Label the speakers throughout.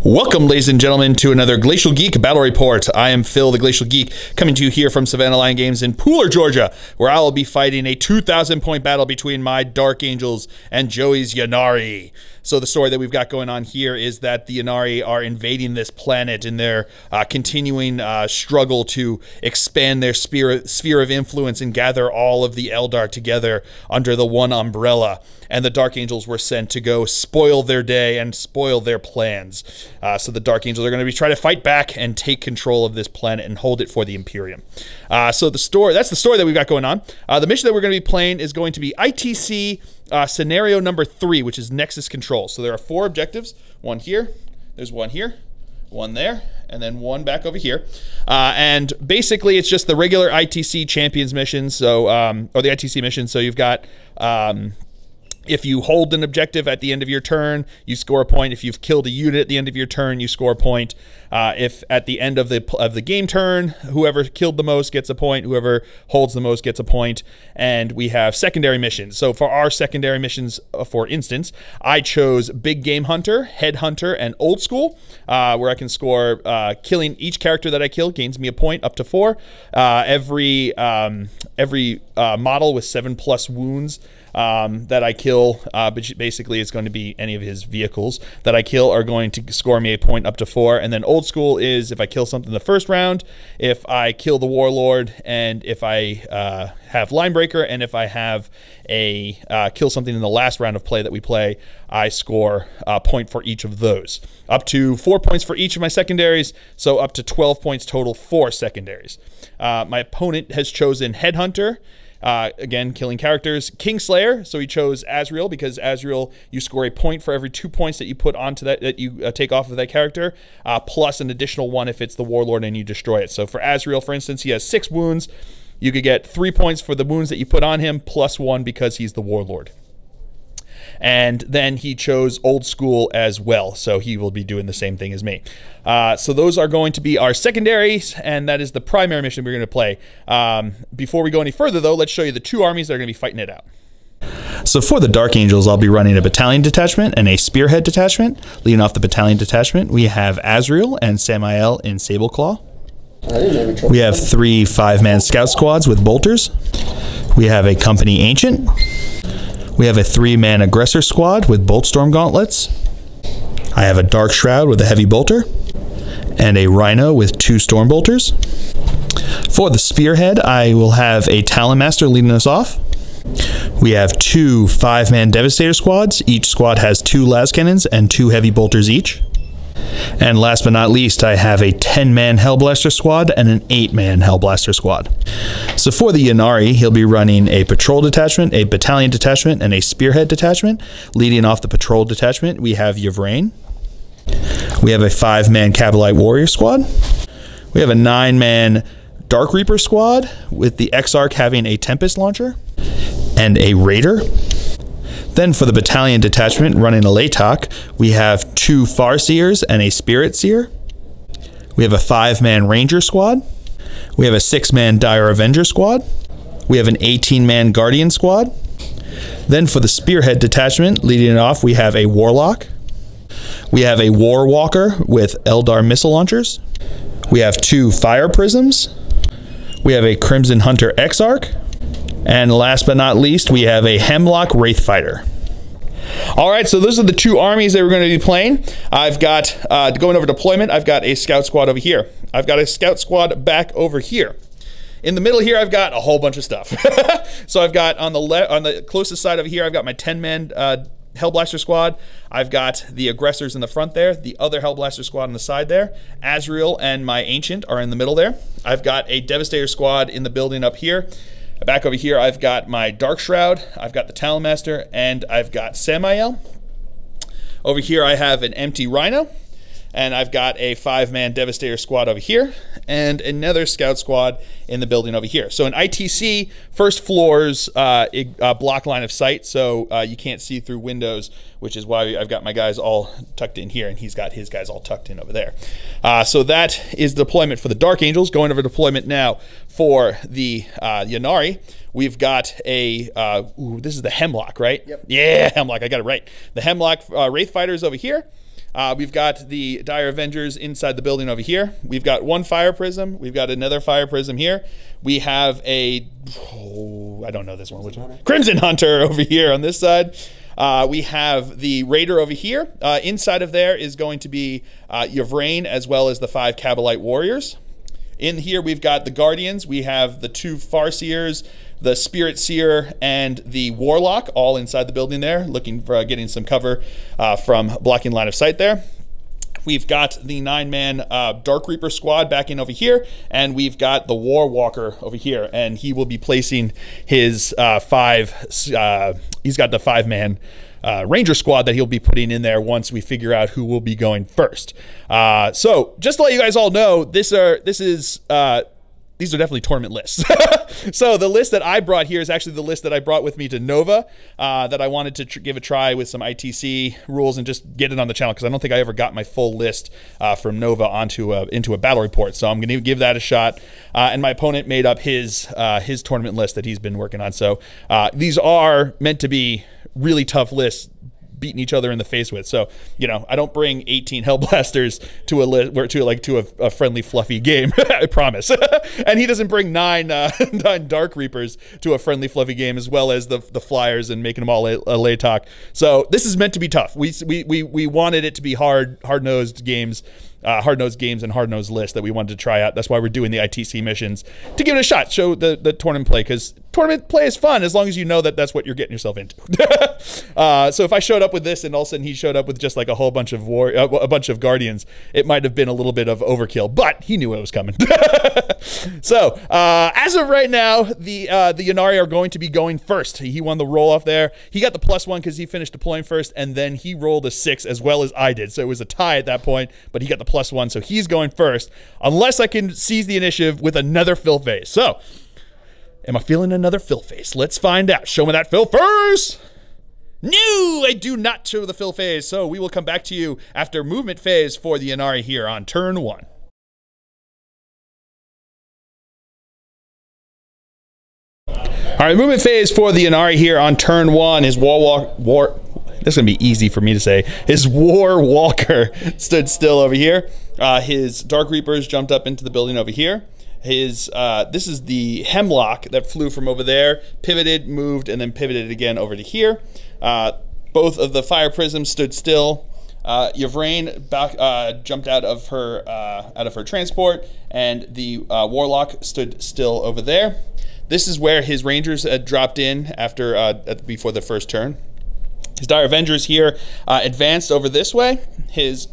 Speaker 1: Welcome, ladies and gentlemen, to another Glacial Geek Battle Report. I am Phil, the Glacial Geek, coming to you here from Savannah Lion Games in Pooler, Georgia, where I will be fighting a 2,000-point battle between my Dark Angels and Joey's Ynnari. So the story that we've got going on here is that the Ynnari are invading this planet in their continuing struggle to expand their sphere of influence and gather all of the Aeldari together under the one umbrella. And the Dark Angels were sent to go spoil their day and spoil their plans. So the Dark Angels are going to be trying to fight back and take control of this planet and hold it for the Imperium. So that's the story that we've got going on. The mission that we're going to be playing is going to be ITC scenario number 3, which is Nexus Control. So there are 4 objectives. One here, there's one here, one there, and then one back over here. And basically it's just the regular ITC champions mission, so or the ITC mission. So you've got if you hold an objective at the end of your turn, you score a point. If you've killed a unit at the end of your turn, you score a point. If at the end of the game turn, whoever killed the most gets a point. Whoever holds the most gets a point. And we have secondary missions. So for our secondary missions, for instance, I chose Big Game Hunter, Head Hunter, and Old School, where I can score killing each character that I kill gains me a point up to 4. Every model with 7+ wounds that I kill, but basically it's going to be any of his vehicles that I kill are going to score me a point up to 4. And then Old School is if I kill something in the first round, if I kill the Warlord, and if I have Linebreaker, and if I have a kill something in the last round of play that we play, I score a point for each of those. Up to 4 points for each of my secondaries, so up to 12 points total for secondaries. My opponent has chosen Headhunter. Again, killing characters. Kingslayer, so he chose Azrael because Azrael, you score a point for every 2 points that you put onto that you take off of that character, plus an additional 1 if it's the Warlord and you destroy it. So for Azrael, for instance, he has 6 wounds. You could get 3 points for the wounds that you put on him, plus 1 because he's the Warlord. And then he chose Old School as well, so he will be doing the same thing as me. So those are going to be our secondaries, and that is the primary mission we're going to play. Before we go any further, though, let's show you the 2 armies that are going to be fighting it out. So for the Dark Angels, I'll be running a battalion detachment and a spearhead detachment. Leading off the battalion detachment, we have Azrael and Samael in Sableclaw. We have 3 5-man scout squads with bolters. We have a company ancient. We have a 3-man aggressor squad with boltstorm gauntlets. I have a dark shroud with a heavy bolter and a rhino with 2 storm bolters. For the spearhead, I will have a talon master leading us off. We have 2 5-man devastator squads. Each squad has 2 las cannons and 2 heavy bolters each. And last but not least, I have a 10-man Hellblaster squad and an 8-man Hellblaster squad. So for the Ynnari, he'll be running a patrol detachment, a battalion detachment, and a spearhead detachment. Leading off the patrol detachment, we have Yvrain. We have a 5-man Kabalite warrior squad. We have a 9-man Dark Reaper squad, with the Exarch having a Tempest launcher and a Raider. Then for the battalion detachment running a Latok, we have 2 Farseers and a Spirit Seer. We have a 5-man Ranger squad. We have a 6-man Dire Avenger squad. We have an 18-man Guardian squad. Then for the spearhead detachment, leading it off, we have a Warlock. We have a War Walker with Aeldari missile launchers. We have 2 Fire Prisms. We have a Crimson Hunter Exarch. And last but not least, we have a Hemlock Wraith Fighter. All right, so those are the 2 armies that we're going to be playing. I've got, going over deployment, I've got a scout squad over here. I've got a scout squad back over here. In the middle here, I've got a whole bunch of stuff. So I've got on the closest side over here, I've got my 10-man Hellblaster squad. I've got the aggressors in the front there, the other Hellblaster squad on the side there. Azrael and my Ancient are in the middle there. I've got a Devastator squad in the building up here. Back over here, I've got my Dark Shroud, I've got the Talon Master, and I've got Samael. Over here, I have an empty Rhino, and I've got a 5-man Devastator squad over here, and another Scout squad in the building over here. So in ITC, first floor's block line of sight, so you can't see through windows, which is why I've got my guys all tucked in here, and he's got his guys all tucked in over there. So that is deployment for the Dark Angels. Going over deployment now for the Ynnari. We've got a, this is the Hemlock, right?
Speaker 2: Yep.
Speaker 1: Yeah, Hemlock, I got it right. The Hemlock Wraith Fighters over here. We've got the Dire Avengers inside the building over here. We've got one fire prism. We've got another fire prism here. We have a, I don't know this one. Which one? Crimson Hunter over here on this side. We have the Raider over here. Inside of there is going to be Yvrain as well as the 5 Kabalite Warriors. In here we've got the Guardians. We have the 2 Farseers, the Spirit Seer, and the Warlock all inside the building there, looking for getting some cover from blocking line of sight there. We've got the 9-man Dark Reaper squad back in over here, and we've got the War Walker over here, and he will be placing his he's got the 5-man Ranger squad that he'll be putting in there once we figure out who will be going first. So just to let you guys all know, these are definitely tournament lists. So the list that I brought here is actually the list that I brought with me to Nova that I wanted to give a try with some ITC rules and just get it on the channel, because I don't think I ever got my full list from Nova into a battle report. So I'm going to give that a shot. And my opponent made up his tournament list that he's been working on. So these are meant to be really tough lists, beating each other in the face with. So, you know, I don't bring 18 Hellblasters to a friendly fluffy game. I promise. And he doesn't bring 9 Dark Reapers to a friendly fluffy game, as well as the Flyers, and making them all a lay talk. So this is meant to be tough. We wanted it to be hard-nosed games. Hard-nosed games and hard-nosed lists that we wanted to try out. That's why we're doing the ITC missions, to give it a shot, show the tournament play, because tournament play is fun as long as you know that that's what you're getting yourself into. So if I showed up with this and all of a sudden he showed up with just like a whole bunch of a bunch of Guardians, it might have been a little bit of overkill, but he knew it was coming. So as of right now, the Ynnari are going to be going first. He won the roll off there. He got the +1 because he finished deploying first, and then he rolled a 6 as well as I did. So it was a tie at that point, but he got the +1, so he's going first, unless I can seize the initiative with another fill phase. So, am I feeling another fill phase? Let's find out. Show me that fill first. No, I do not show the fill phase, so we will come back to you after movement phase for the Ynnari here on turn 1. All right, movement phase for the Ynnari here on turn 1 is this is going to be easy for me to say. His War Walker stood still over here. His Dark Reapers jumped up into the building over here. This is the Hemlock that flew from over there, pivoted, moved, and then pivoted again over to here. Both of the Fire Prisms stood still. Yvrain jumped out of her transport, and the Warlock stood still over there. This is where his Rangers had dropped in before the first turn. His Dire Avengers here advanced over this way. His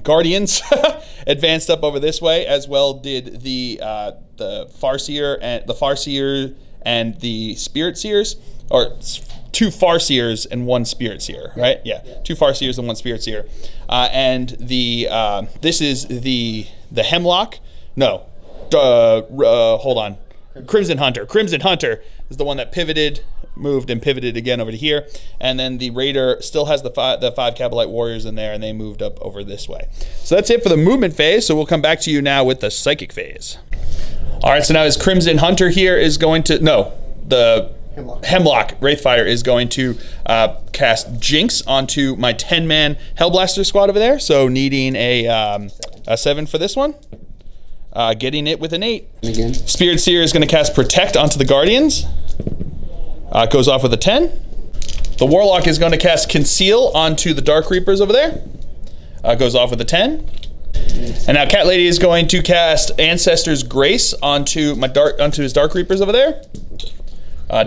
Speaker 1: Guardians advanced up over this way, as well did the Farseer and the Spirit Seers, or 2 Farseers and 1 Spirit Seer, right? Yeah, 2 Farseers and 1 Spirit Seer. And this is the Hemlock. No, hold on. Crimson Hunter. Crimson Hunter is the one that pivoted, moved, and pivoted again over to here. And then the Raider still has the 5 Kabalite Warriors in there, and they moved up over this way. So that's it for the movement phase. So we'll come back to you now with the psychic phase. All right, so now his Crimson Hunter here is going to, the Hemlock Wraithfire is going to cast Jinx onto my 10-man Hellblaster squad over there. So needing a 7 for this one. Getting it with an 8. Again. Spirit Seer is going to cast Protect onto the Guardians. Goes off with a 10. The Warlock is going to cast Conceal onto the Dark Reapers over there. Goes off with a 10. And now Cat Lady is going to cast Ancestor's Grace onto his Dark Reapers over there.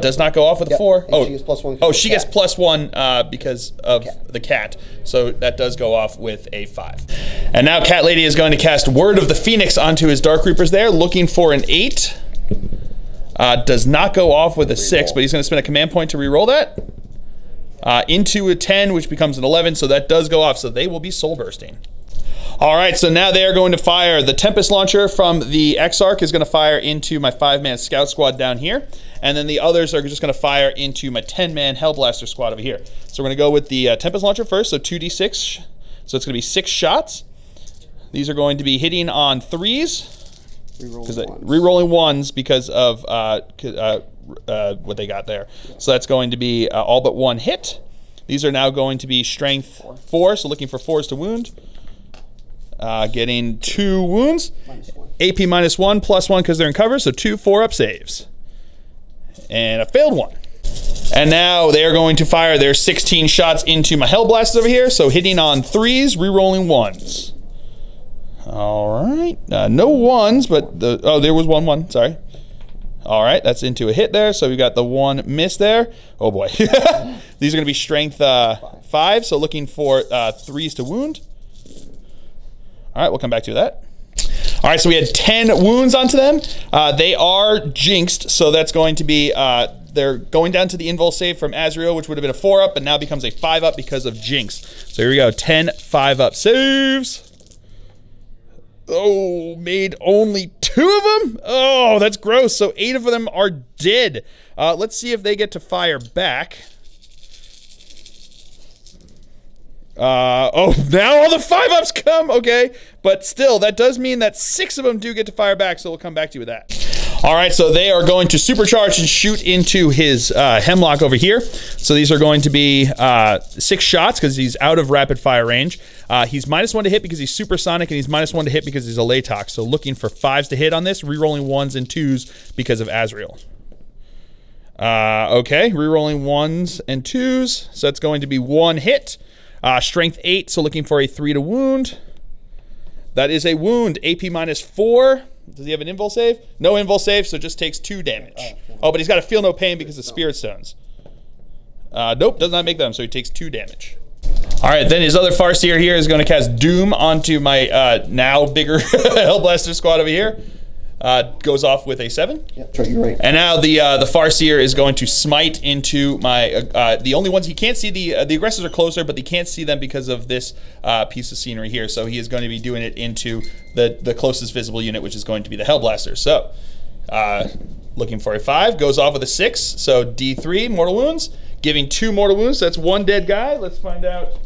Speaker 1: Does not go off with a 4. Oh, she gets +1. She gets +1 because of the cat. So that does go off with a 5. And now Cat Lady is going to cast Word of the Phoenix onto his Dark Reapers there, looking for an 8. Does not go off with a 6, but he's going to spend a command point to reroll that. Into a 10, which becomes an 11, so that does go off. So they will be soul bursting. All right, so now they are going to fire. The Tempest Launcher from the Exarch is going to fire into my 5-man Scout Squad down here. And then the others are just going to fire into my 10-man Hellblaster Squad over here. So we're going to go with the Tempest Launcher first, so 2d6. So it's going to be 6 shots. These are going to be hitting on 3s. Rerolling 1s because of what they got there. So that's going to be all but 1 hit. These are now going to be strength 4, so looking for 4s to wound. Getting 2 wounds. AP -1, +1 because they're in cover, so 2 4-up saves. And a failed one. And now they are going to fire their 16 shots into my Hellblasters over here, so hitting on 3s, re-rolling 1s. All right, no 1s, but oh, there was 1, sorry. All right, that's into a hit there, so we got the 1 miss there. Oh boy. These are gonna be strength 5, so looking for 3s to wound. All right, we'll come back to that. All right, so we had 10 wounds onto them. They are jinxed, so that's going to be, they're going down to the invul save from Azrael, which would have been a 4-up, but now becomes a 5-up because of jinx. So here we go, 10 5-up saves. Oh, made only 2 of them? Oh, that's gross. So 8 of them are dead. Let's see if they get to fire back. Oh, now all the 5-ups come. Okay, but still, that does mean that 6 of them do get to fire back, so we'll come back to you with that. All right, so they are going to supercharge and shoot into his Hemlock over here. So these are going to be 6 shots because he's out of rapid fire range. He's -1 to hit because he's supersonic, and he's -1 to hit because he's a Latox. So looking for 5s to hit on this, re-rolling 1s and 2s because of Azrael. Okay, re-rolling 1s and 2s. So that's going to be 1 hit. Strength 8, so looking for a 3 to wound. That is a wound. AP -4. Does he have an invul save? No invul save, so just takes 2 damage. Oh, but he's got to feel no pain because of Spirit Stones. Nope, does not make them, so he takes 2 damage. All right, then his other Farseer here is going to cast Doom onto my now bigger Hellblaster squad over here. Goes off with a 7.
Speaker 2: Yeah, that's right, you're right.
Speaker 1: And now the Farseer is going to smite into my, the only ones he can't see, the aggressors are closer, but he can't see them because of this piece of scenery here. So he is going to be doing it into the closest visible unit, which is going to be the Hellblaster. So, looking for a 5, goes off with a 6, so D3 mortal wounds, giving 2 mortal wounds. That's 1 dead guy. Let's find out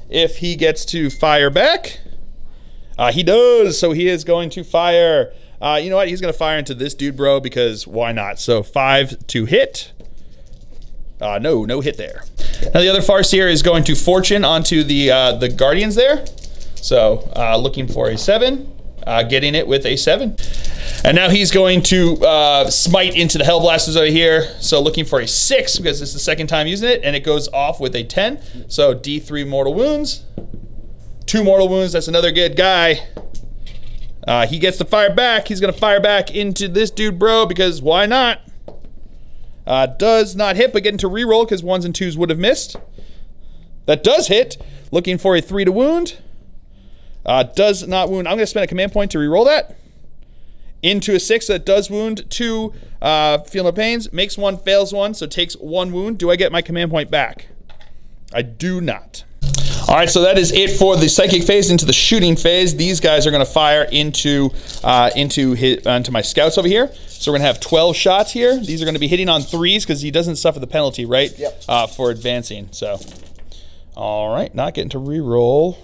Speaker 1: if he gets to fire back. He does, so he is going to fire. You know what? He's going to fire into this dude, bro, because why not? So 5 to hit. No hit there. Now the other Farseer is going to Fortune onto the Guardians there. So looking for a 7, getting it with a 7. And now he's going to smite into the Hellblasters over here. So looking for a 6 because it's the second time using it, and it goes off with a 10. So D3 mortal wounds. 2 mortal wounds. That's another good guy. He gets to fire back. He's going to fire back into this dude, bro, because why not? Does not hit, but getting to reroll because 1s and 2s would have missed. That does hit. Looking for a 3 to wound. Does not wound. I'm going to spend a command point to reroll that. Into a 6 that does wound. 2 feel no pains. Makes 1, fails 1, so takes 1 wound. Do I get my command point back? I do not. All right, so that is it for the psychic phase. Into the shooting phase, these guys are going to fire into my scouts over here. So we're going to have 12 shots here. These are going to be hitting on 3s because he doesn't suffer the penalty, right?
Speaker 2: Yep.
Speaker 1: For advancing. So, all right, not getting to reroll.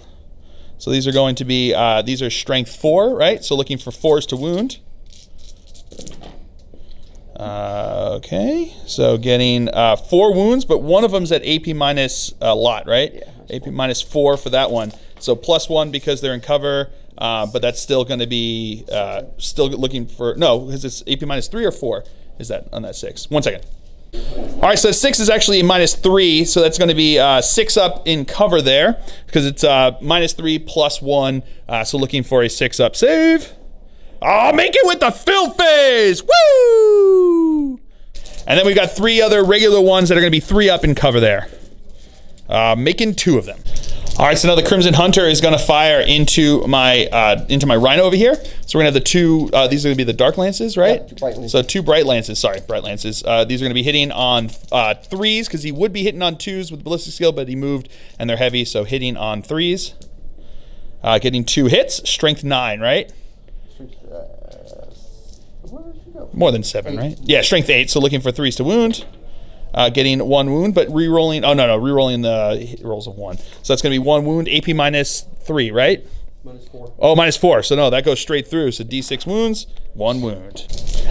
Speaker 1: So these are going to be these are strength 4, right? So looking for 4s to wound. Okay, so getting 4 wounds, but one of them's at AP minus a lot, right? Yeah. AP -4 for that one. So +1 because they're in cover, but that's still going to be still looking for, no, because it's AP -3 or 4 is that on that 6. 1 second. All right, so 6 is actually a -3, so that's going to be 6 up in cover there because it's -3 +1, so looking for a 6 up save. I'll make it with the fill phase! Woo! And then we've got 3 other regular ones that are going to be 3 up in cover there. Making 2 of them. All right, so now the Crimson Hunter is going to fire into my Rhino over here. So we're going to have the 2, these are going to be the Dark Lances, right?
Speaker 2: Yeah, bright lances.
Speaker 1: So 2 Bright Lances, sorry, Bright Lances. These are going to be hitting on 3s because he would be hitting on 2s with ballistic skill, but he moved and they're heavy, so hitting on 3s. Getting 2 hits, strength 9, right? More than 7, right? Yeah, strength 8, so looking for 3s to wound. Getting 1 wound, but re-rolling, oh no, re-rolling the rolls of 1. So that's going to be 1 wound, AP -3, right?
Speaker 2: -4.
Speaker 1: Oh, -4, so no, that goes straight through. So D6 wounds, 1 wound.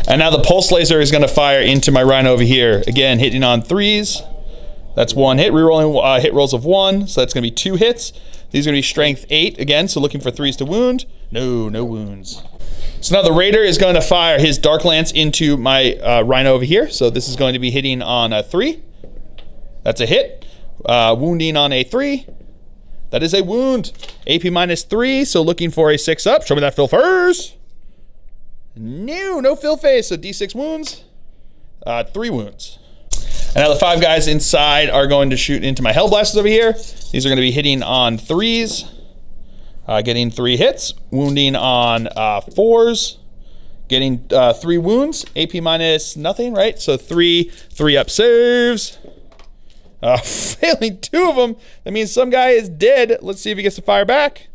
Speaker 1: And now the Pulse Laser is going to fire into my Rhino over here. Again, hitting on 3s. That's 1 hit. Rerolling hit rolls of 1, so that's going to be 2 hits. These are going to be strength 8 again, so looking for 3s to wound. No wounds. So now the Raider is going to fire his Dark Lance into my Rhino over here. So this is going to be hitting on a 3. That's a hit. Wounding on a 3. That is a wound. AP -3, so looking for a 6 up. Show me that fill first. No fill face, so D6 wounds. 3 wounds. And now the 5 guys inside are going to shoot into my Hellblasters over here. These are going to be hitting on 3s. Getting 3 hits. Wounding on 4s. Getting 3 wounds. AP minus nothing, right? So 3 up saves. Failing 2 of them. That means some guy is dead. Let's see if he gets to fire back.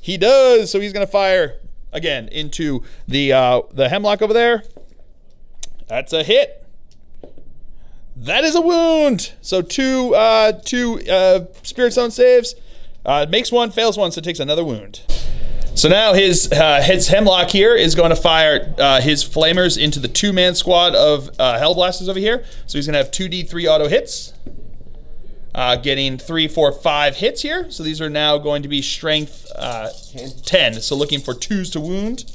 Speaker 1: He does. So he's going to fire again into the Hemlock over there. That's a hit. That is a wound. So 2 Spirit Stone saves. Makes 1, fails 1, so takes another wound. So now his Hemlock here is going to fire his Flamers into the 2-man squad of Hellblasters over here. So he's going to have 2d3 auto hits. Getting 3, 4, 5 hits here. So these are now going to be strength 10. So looking for 2s to wound.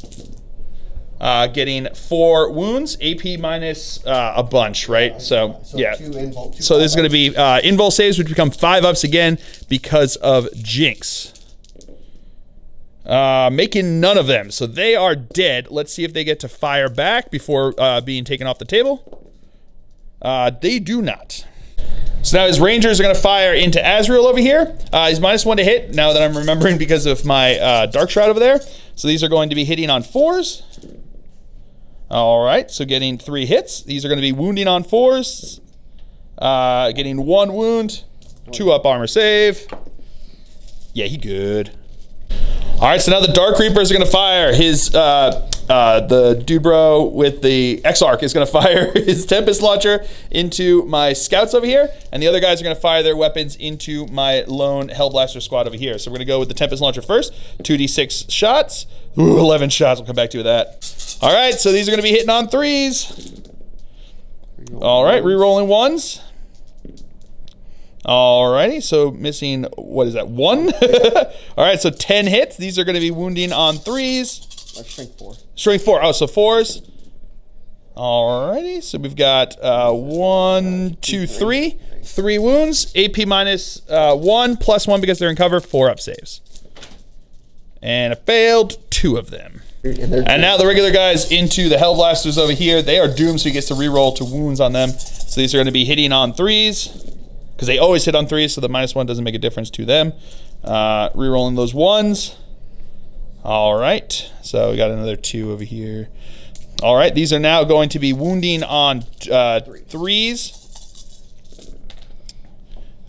Speaker 1: Getting 4 wounds. AP minus a bunch, right? So yeah. So this is going to be invul saves, which become 5 ups again because of Jinx. Making none of them. So they are dead. Let's see if they get to fire back before being taken off the table. They do not. So now his Rangers are going to fire into Azrael over here. He's -1 to hit, now that I'm remembering because of my Dark Shroud over there. So these are going to be hitting on 4s. All right, so getting 3 hits. These are going to be wounding on 4s. Getting 1 wound. 2 up armor save. Yeah, he good. All right, so now the Dark Reapers are going to fire his, the dude bro with the Exarch is going to fire his Tempest Launcher into my Scouts over here, and the other guys are going to fire their weapons into my lone Hellblaster squad over here. So we're going to go with the Tempest Launcher first. 2d6 shots. Ooh, 11 shots. We'll come back to that. All right, so these are going to be hitting on 3s. All right, re-rolling 1s. Alrighty, so missing, what is that, 1? Alright, so 10 hits. These are going to be wounding on 3s.
Speaker 2: Strength 4.
Speaker 1: Strength 4, oh, so 4s. Alrighty, so we've got 1, 2, 3. 3 wounds. AP minus 1, plus 1 because they're in cover. 4 up saves. And I failed 2 of them. And now the regular guys into the Hellblasters over here. They are doomed, so he gets to reroll 2 wounds on them. So these are going to be hitting on 3s. Because they always hit on 3s, so the -1 doesn't make a difference to them. Rerolling those 1s. All right, so we got another 2 over here. All right, these are now going to be wounding on 3s.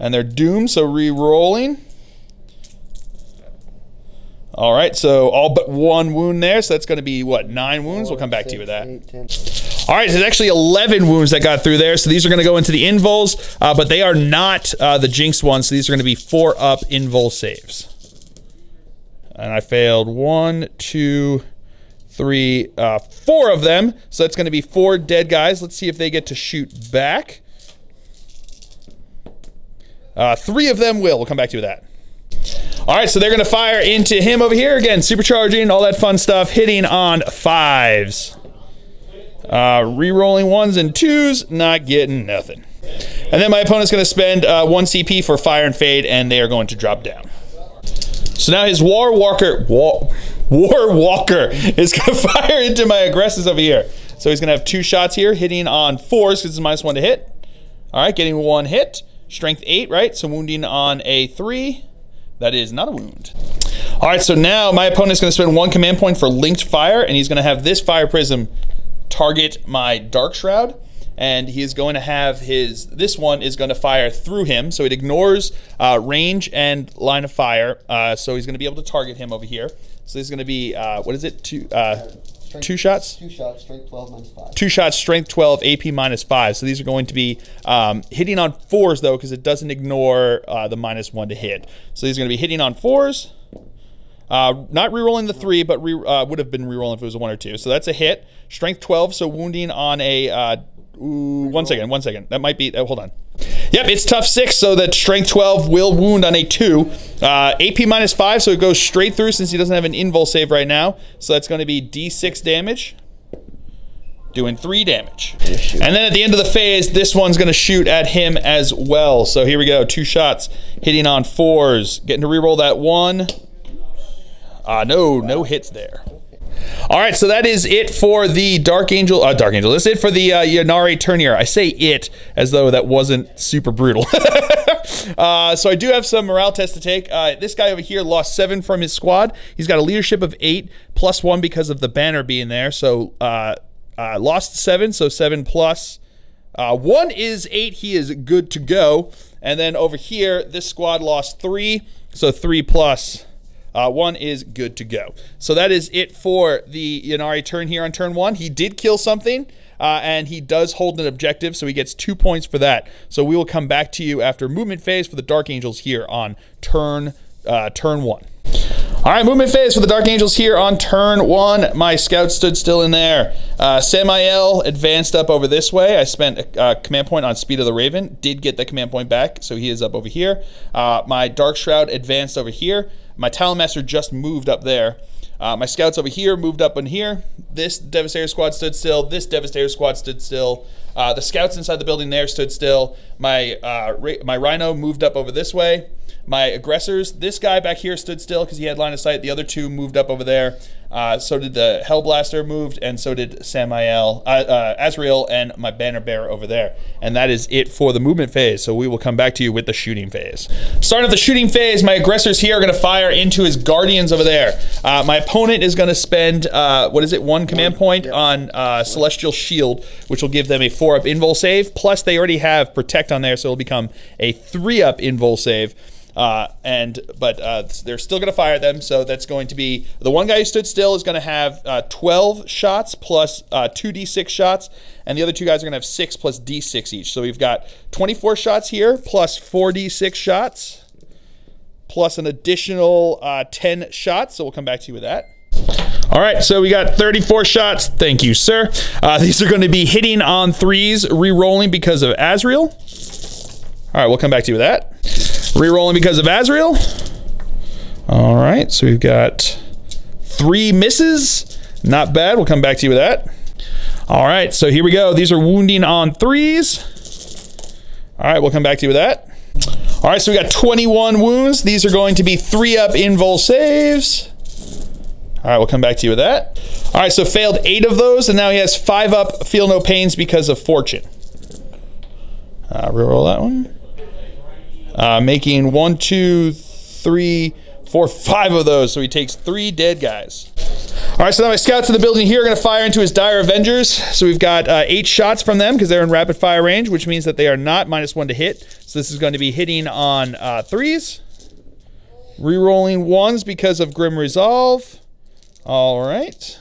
Speaker 1: And they're doomed, so re-rolling. All right, so all but 1 wound there, so that's going to be, what, 9 wounds? We'll come back to you with that.
Speaker 2: 8, 10.
Speaker 1: All right, there's actually 11 wounds that got through there, so these are going to go into the invuls, but they are not the Jinx ones, so these are going to be 4-up invul saves. And I failed 1, 2, 3, 4 of them, so that's going to be 4 dead guys. Let's see if they get to shoot back. 3 of them will. We'll come back to you with that. All right, so they're going to fire into him over here. Again, supercharging, all that fun stuff, hitting on 5s. Re-rolling 1s and 2s, not getting nothing. And then my opponent's going to spend 1 CP for Fire and Fade, and they are going to drop down. So now his War Walker is going to fire into my aggressors over here. So he's going to have 2 shots here, hitting on 4s because it's -1 to hit. All right, getting 1 hit. Strength 8, right? So wounding on a 3. That is not a wound. All right, so now my opponent's going to spend 1 command point for linked fire, and he's going to have this Fire Prism target my Dark Shroud, and he is going to have this one is going to fire through him, so it ignores range and line of fire, so he's going to be able to target him over here. So there's going to be, what is it, 2 shots? 2 shots, strength 12 minus 5. 2 shots, strength 12, AP minus 5. So these are going to be hitting on 4s though, because it doesn't ignore the -1 to hit. So these are going to be hitting on 4s. Not re-rolling the 3, but would have been re-rolling if it was a 1 or 2. So that's a hit. Strength 12, so wounding on a... one second. That might be... hold on. Yep, it's tough 6, so that strength 12 will wound on a 2. AP -5, so it goes straight through since he doesn't have an invul save right now. So that's going to be D6 damage, doing 3 damage. And then at the end of the phase, this one's going to shoot at him as well. So here we go, 2 shots, hitting on 4s. Getting to reroll that 1. No hits there. All right, so that is it for the Dark Angel. That's it for the Ynnari Turnier. I say it as though that wasn't super brutal. So I do have some morale tests to take. This guy over here lost 7 from his squad. He's got a leadership of 8, plus 1 because of the banner being there. So lost 7, so 7 plus 1 is 8. He is good to go. And then over here, this squad lost 3, so 3 plus 1 is good to go. So that is it for the Ynnari turn here on turn 1. He did kill something, and he does hold an objective, so he gets 2 points for that. So we will come back to you after movement phase for the Dark Angels here on turn 1. All right, movement phase for the Dark Angels here on turn 1. My scout stood still in there. Samael advanced up over this way. I spent a command point on Speed of the Raven. Did get the command point back, so he is up over here. My Dark Shroud advanced over here. My Talonmaster just moved up there. My scouts over here moved up in here. This Devastator squad stood still. This Devastator squad stood still. The scouts inside the building there stood still. My Rhino moved up over this way. My aggressors, this guy back here stood still because he had line of sight. The other 2 moved up over there. So did the Hellblaster moved, and so did Samael, Azrael, and my Banner Bearer over there. And that is it for the movement phase. So we will come back to you with the shooting phase. Starting with the shooting phase, my aggressors here are going to fire into his Guardians over there. My opponent is going to spend, 1 command point on Celestial Shield, which will give them a 4-up invul save. Plus, they already have Protect on there, so it'll become a 3-up invul save. They're still going to fire them, so that's going to be the one guy who stood still is going to have 12 shots plus 2d6 shots, and the other 2 guys are going to have 6 plus d6 each. So we've got 24 shots here plus 4d6 shots plus an additional 10 shots. So we'll come back to you with that. All right, so we got 34 shots. Thank you, sir. These are going to be hitting on 3s, re-rolling because of Azrael. All right, we'll come back to you with that. Rerolling because of Azrael. All right, so we've got 3 misses. Not bad. We'll come back to you with that. All right, so here we go. These are wounding on 3s. All right, we'll come back to you with that. All right, so we got 21 wounds. These are going to be 3-up invul saves. All right, we'll come back to you with that. All right, so failed 8 of those, and now he has 5-up feel no pains because of fortune. Reroll that one. Making 1, 2, 3, 4, 5 of those, so he takes 3 dead guys. All right, so now my scouts in the building here are going to fire into his Dire Avengers. So we've got 8 shots from them because they're in rapid fire range, which means that they are not -1 to hit. So this is going to be hitting on 3s. Rerolling 1s because of Grim Resolve. All right.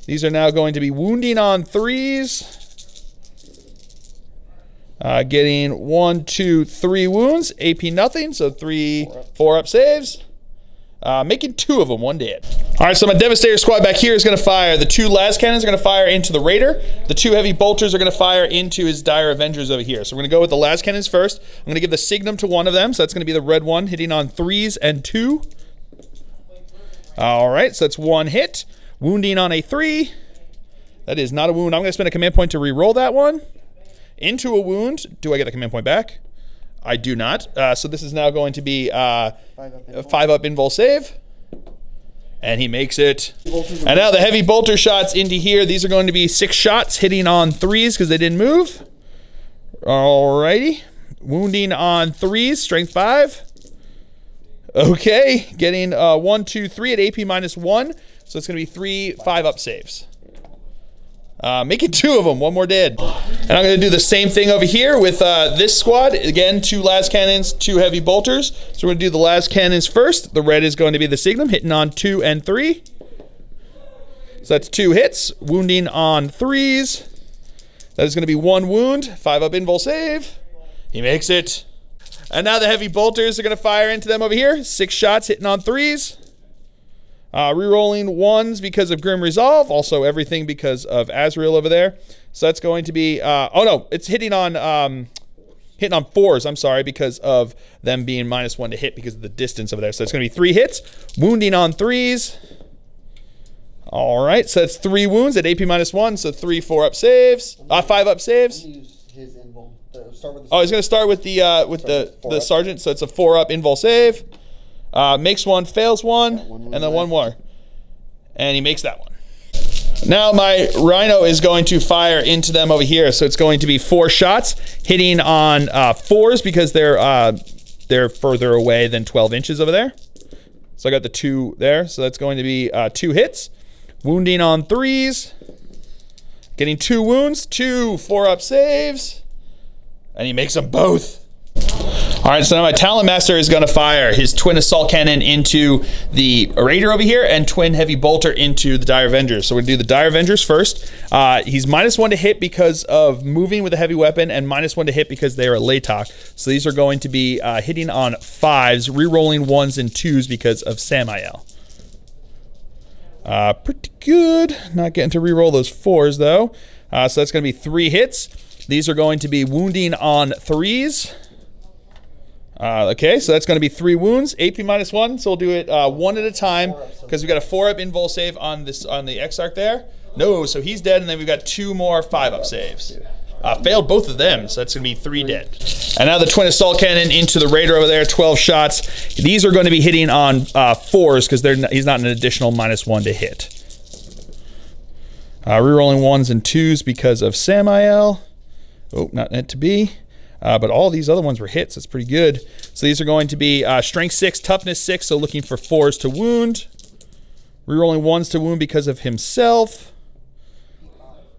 Speaker 1: These are now going to be wounding on 3s. Getting 1, 2, 3 wounds. AP nothing, so 3 4-up saves. Making 2 of them, 1 dead. All right, so my Devastator squad back here is going to fire. The 2 las cannons are going to fire into the Raider. The 2 heavy bolters are going to fire into his Dire Avengers over here. So we're going to go with the las cannons first. I'm going to give the Signum to one of them, so that's going to be the red one, hitting on 3s and 2. All right, so that's 1 hit. Wounding on a 3. That is not a wound. I'm going to spend a command point to re-roll that one. Into a wound. Do I get the command point back? I do not. So this is now going to be a 5-up invul save. And he makes it. And now the heavy bolter shots into here. These are going to be 6 shots hitting on 3s because they didn't move. Alrighty. Wounding on 3s, strength 5. Okay. Getting 1, 2, 3 at AP -1. So it's going to be 3 5-up saves. Making 2 of them, 1 more dead. And I'm going to do the same thing over here with this squad. Again, 2 las cannons, 2 heavy bolters. So we're going to do the las cannons first. The red is going to be the Signum, hitting on 2 and 3. So that's 2 hits, wounding on 3s. That is going to be 1 wound, 5-up invul save. He makes it. And now the heavy bolters are going to fire into them over here. 6 shots, hitting on 3s. Rerolling 1s because of Grim Resolve. Also everything because of Azrael over there. So that's going to be... oh no, it's hitting on hitting on 4s, I'm sorry, because of them being -1 to hit because of the distance over there. So it's going to be 3 hits, wounding on 3s. All right, so that's 3 wounds at AP -1, so 3 4-up saves, 5-up saves. Oh, he's going to start with the sergeant, so it's a 4-up invul save. Makes 1, fails 1, and then 1 more. And he makes that one. Now my Rhino is going to fire into them over here, so it's going to be 4 shots, hitting on 4s because they're further away than 12 inches over there. So I got the 2 there, so that's going to be 2 hits. Wounding on 3s, getting 2 wounds, 2 4-up saves, and he makes them both. All right, so now my Talon Master is going to fire his twin assault cannon into the Raider over here and twin heavy bolter into the Dire Avengers. So we're going to do the Dire Avengers first. He's -1 to hit because of moving with a heavy weapon and -1 to hit because they are a Latok. So these are going to be hitting on 5s, re-rolling 1s and 2s because of Samael. Pretty good. Not getting to re-roll those 4s though. So that's going to be 3 hits. These are going to be wounding on 3s. Okay, so that's going to be 3 wounds, AP -1. So we'll do it 1 at a time because we've got a 4-up invul save on the Exarch there. No, so he's dead, and then we've got 2 more 5-up saves. Failed both of them, so that's going to be 3 dead. And now the twin assault cannon into the Raider over there, 12 shots. These are going to be hitting on 4s because he's not an additional -1 to hit. Rerolling 1s and 2s because of Samael. Oh, not meant to be. But all these other ones were hits. That's pretty good. So these are going to be strength 6, toughness 6, so looking for 4s to wound. Rerolling 1s to wound because of himself.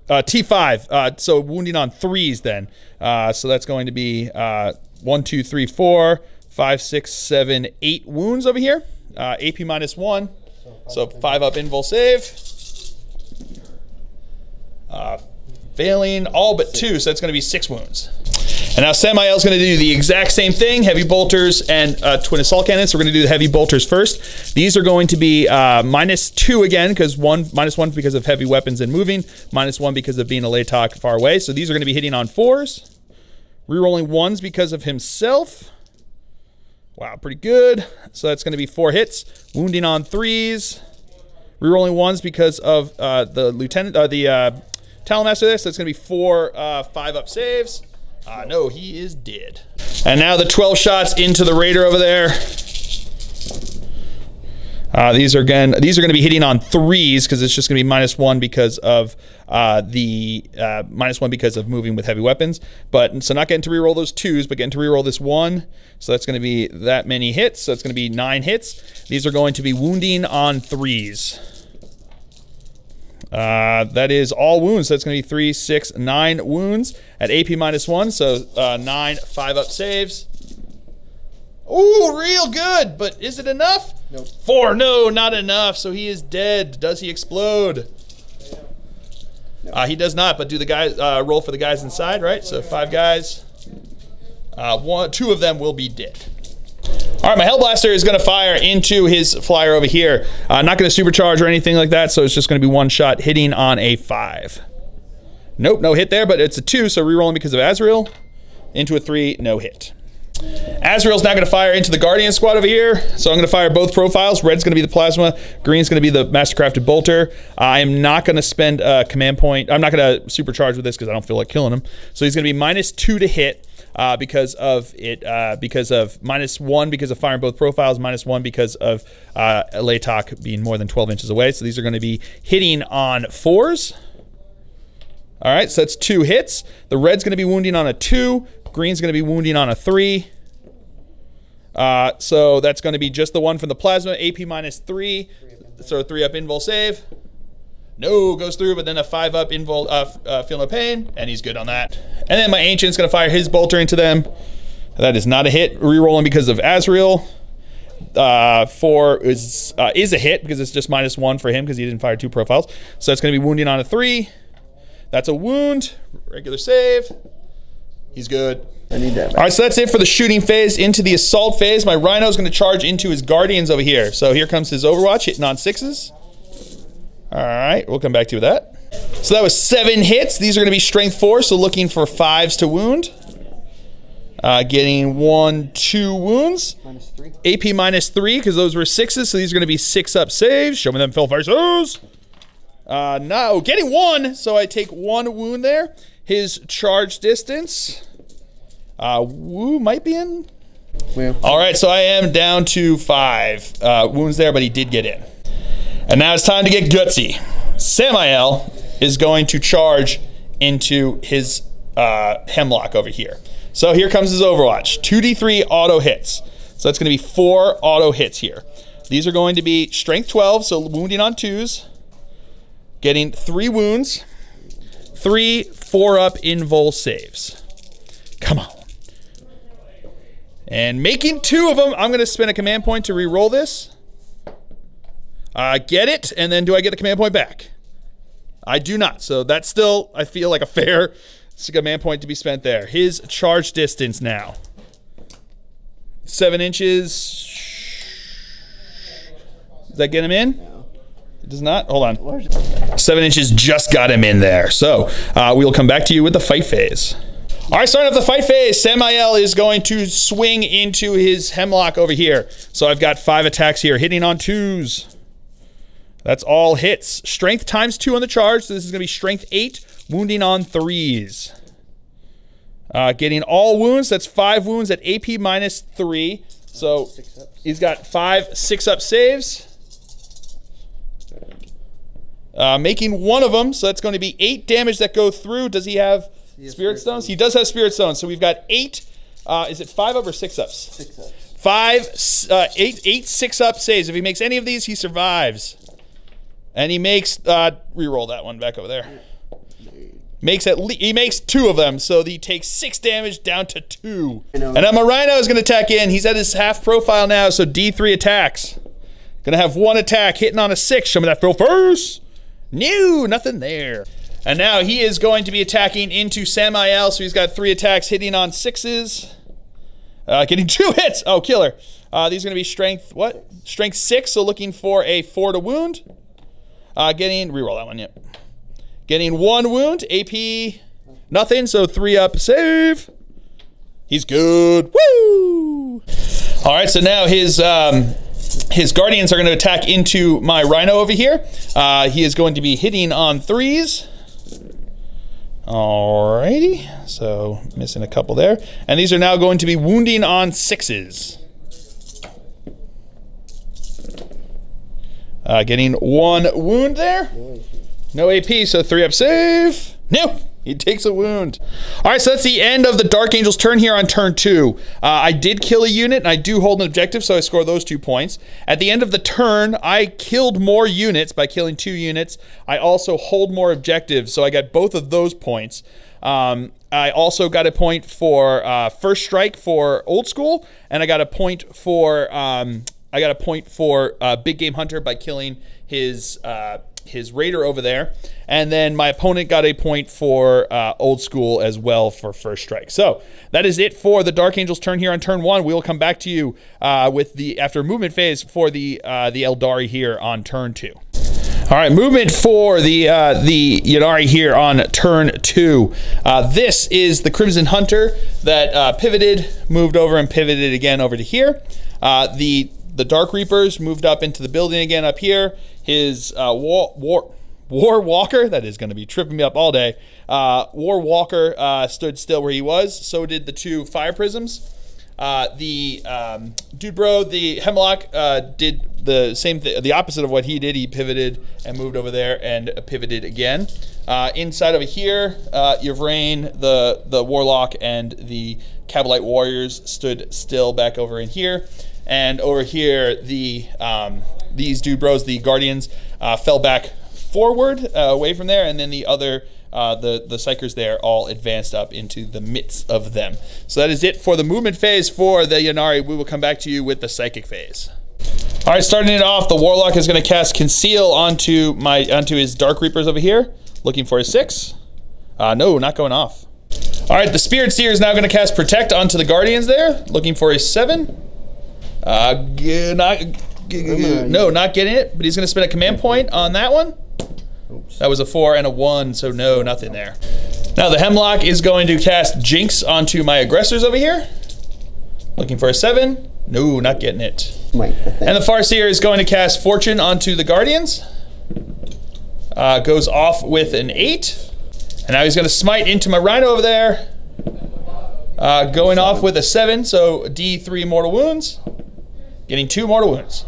Speaker 1: T5, so wounding on 3s then. So that's going to be 1, 2, 3, 4, 5, 6, 7, 8 wounds over here. AP -1, so 5-up invul save. Failing all but 2, so that's going to be 6 wounds. And now Samael's going to do the exact same thing, heavy bolters and twin assault cannons. So we're going to do the heavy bolters first. These are going to be -2 again, because -1 because of heavy weapons and moving, -1 because of being a Latok far away. So these are going to be hitting on 4s. Rerolling 1s because of himself. Wow, pretty good. So that's going to be 4 hits. Wounding on 3s. Rerolling 1s because of the Talon Master there. So it's going to be 4 5-up saves. No, he is dead. And now the 12 shots into the Raider over there. These are going to be hitting on 3s because it's just going to be -1 because of -1 because of moving with heavy weapons. But so not getting to reroll those 2s, but getting to reroll this 1. So that's going to be that many hits. So it's going to be 9 hits. These are going to be wounding on 3s. That is all wounds. So that's going to be 3, 6, 9 wounds at AP -1. So 9 5-up saves. Ooh, real good. But is it enough?
Speaker 2: Nope.
Speaker 1: 4. No, not enough. So he is dead. Does he explode? No. He does not. But do the guys roll for the guys inside, right? So 5 guys. 2 of them will be dead. All right, my Hellblaster is going to fire into his flyer over here. Not going to supercharge or anything like that, so it's just going to be 1 shot hitting on a 5. Nope, no hit there, but it's a 2, so rerolling because of Azrael. Into a 3, no hit. Azrael's now going to fire into the Guardian squad over here, so I'm going to fire both profiles. Red's going to be the Plasma, green's going to be the Mastercrafted Bolter. I am not going to spend a command point. I'm not going to supercharge with this because I don't feel like killing him. So he's going to be -2 to hit. Because of -1 because of firing both profiles, -1 because of Latok being more than 12 inches away. So these are going to be hitting on 4s. All right, so that's 2 hits. The red's going to be wounding on a 2. Green's going to be wounding on a 3. So that's going to be just the one from the Plasma, AP -3. So 3-up invul save. No, goes through, but then a 5-up invul, feel no pain, and he's good on that. And then my Ancient's going to fire his bolter into them. That is not a hit. Rerolling because of Azrael. 4 is a hit because it's just -1 for him because he didn't fire 2 profiles. So that's going to be wounding on a 3. That's a wound. Regular save. He's good.
Speaker 2: I need that.
Speaker 1: All right, so that's it for the shooting phase. Into the assault phase, my Rhino's going to charge into his Guardians over here. So here comes his Overwatch, hitting on 6s. All right, we'll come back to you with that. So that was 7 hits. These are going to be strength 4, so looking for 5s to wound. Getting 1, 2 wounds.
Speaker 2: -3.
Speaker 1: AP -3 because those were 6s, so these are going to be 6-up saves. Show me them Phil faces. No, getting 1, so I take 1 wound there. His charge distance. Woo might be in.
Speaker 2: Yeah.
Speaker 1: All right, so I am down to 5 wounds there, but he did get in. And now it's time to get gutsy. Samael is going to charge into his hemlock over here. So here comes his Overwatch. 2d3 auto hits. So that's going to be 4 auto hits here. These are going to be strength 12, so wounding on 2s. Getting 3 wounds. 3 4-up invul saves. Come on. And making 2 of them, I'm going to spend a command point to re-roll this. Get it, and then do I get the command point back? I do not, so that's still, I feel like a fair command point to be spent there. His charge distance now. 7 inches. Does that get him in?
Speaker 2: No.
Speaker 1: It does not? Hold on. 7 inches just got him in there. So we'll come back to you with the fight phase. All right, starting off the fight phase, Samael is going to swing into his hemlock over here. So I've got 5 attacks here, hitting on 2s. That's all hits. Strength times 2 on the charge, so this is going to be strength 8, wounding on 3s. Getting all wounds, that's 5 wounds at AP -3. So he's got 5 6-up saves. Making 1 of them, so that's going to be 8 damage that go through. Does he have Spirit Stones? He does have Spirit Stones, so we've got 8. Is it 5-up or 6-ups?
Speaker 2: 6-ups.
Speaker 1: 8 6-up saves. If he makes any of these, he survives. And he makes, re-roll that one back over there. He makes 2 of them, so he takes 6 damage down to 2. And now my Rhino is going to attack in. He's at his half profile now, so D3 attacks. Gonna have 1 attack, hitting on a 6. Show me that Phil first. No, nothing there. And now he is going to be attacking into Samael, so he's got 3 attacks, hitting on 6s. Getting 2 hits. Oh, killer. These are gonna be strength, what? Strength 6, so looking for a 4 to wound. Reroll that one, yep. Getting 1 wound, AP, nothing, so 3-up save. He's good, woo! All right, so now his Guardians are going to attack into my Rhino over here. He is going to be hitting on 3s. Alrighty, so missing a couple there. And these are now going to be wounding on 6s. Getting 1 wound there. No AP, so 3-up save. No, he takes a wound. All right, so that's the end of the Dark Angel's turn here on turn 2. I did kill a unit, and I do hold an objective, so I score those 2 points. At the end of the turn, I killed more units by killing 2 units. I also hold more objectives, so I got both of those points. I also got a point for first strike for old school, and I got a point for Big Game Hunter by killing his raider over there. And then my opponent got a point for old school as well for first strike. So that is it for the Dark Angel's turn here on turn 1. We'll come back to you with the after movement phase for the Aeldari here on turn 2. All right, movement for the Ynnari here on turn 2. This is the Crimson Hunter that pivoted, moved over, and pivoted again over to here. The Dark Reapers moved up into the building again up here. His War Walker, that is going to be tripping me up all day. War Walker stood still where he was. So did the 2 Fire Prisms. Dude Bro, the Hemlock, did the same thing, the opposite of what he did. He pivoted and moved over there and pivoted again. Inside over here, Yvrain, the Warlock, and the Kabalite Warriors stood still back over in here. And over here, these Dude Bros, the Guardians, fell back forward away from there, and then the other the Psychers there all advanced up into the midst of them. So that is it for the movement phase for the Ynnari. We will come back to you with the psychic phase. All right, starting it off, the Warlock is going to cast Conceal onto his Dark Reapers over here, looking for a 6. No, not going off. All right, the Spirit Seer is now going to cast Protect onto the Guardians there, looking for a 7. No, not getting it, but he's going to spend a command point on that one. Oops. That was a 4 and a 1, so no, nothing there. Now the Hemlock is going to cast Jinx onto my aggressors over here. Looking for a 7. No, not getting it. And the Farseer is going to cast Fortune onto the Guardians. Goes off with an 8. And now he's going to smite into my Rhino over there. Going off with a 7, so D3 mortal wounds. Getting 2 mortal wounds.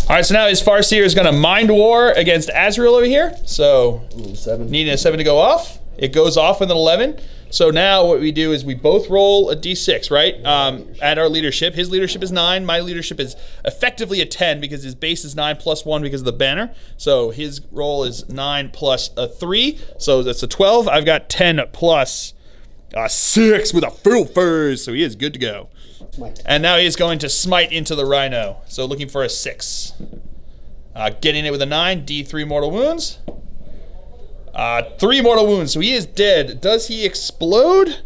Speaker 1: Alright, so now his Farseer is going to Mind War against Azrael over here. So, needing a 7 to go off. It goes off with an 11. So now what we do is we both roll a d6, right? At our leadership. His leadership is 9. My leadership is effectively a 10 because his base is 9 plus 1 because of the banner. So his roll is 9 plus a 3. So that's a 12. I've got 10 plus a 6 with a full furs. So he is good to go. And now he's going to smite into the Rhino. So looking for a 6. Getting it with a 9. D3 mortal wounds. 3 mortal wounds, so he is dead. Does he explode?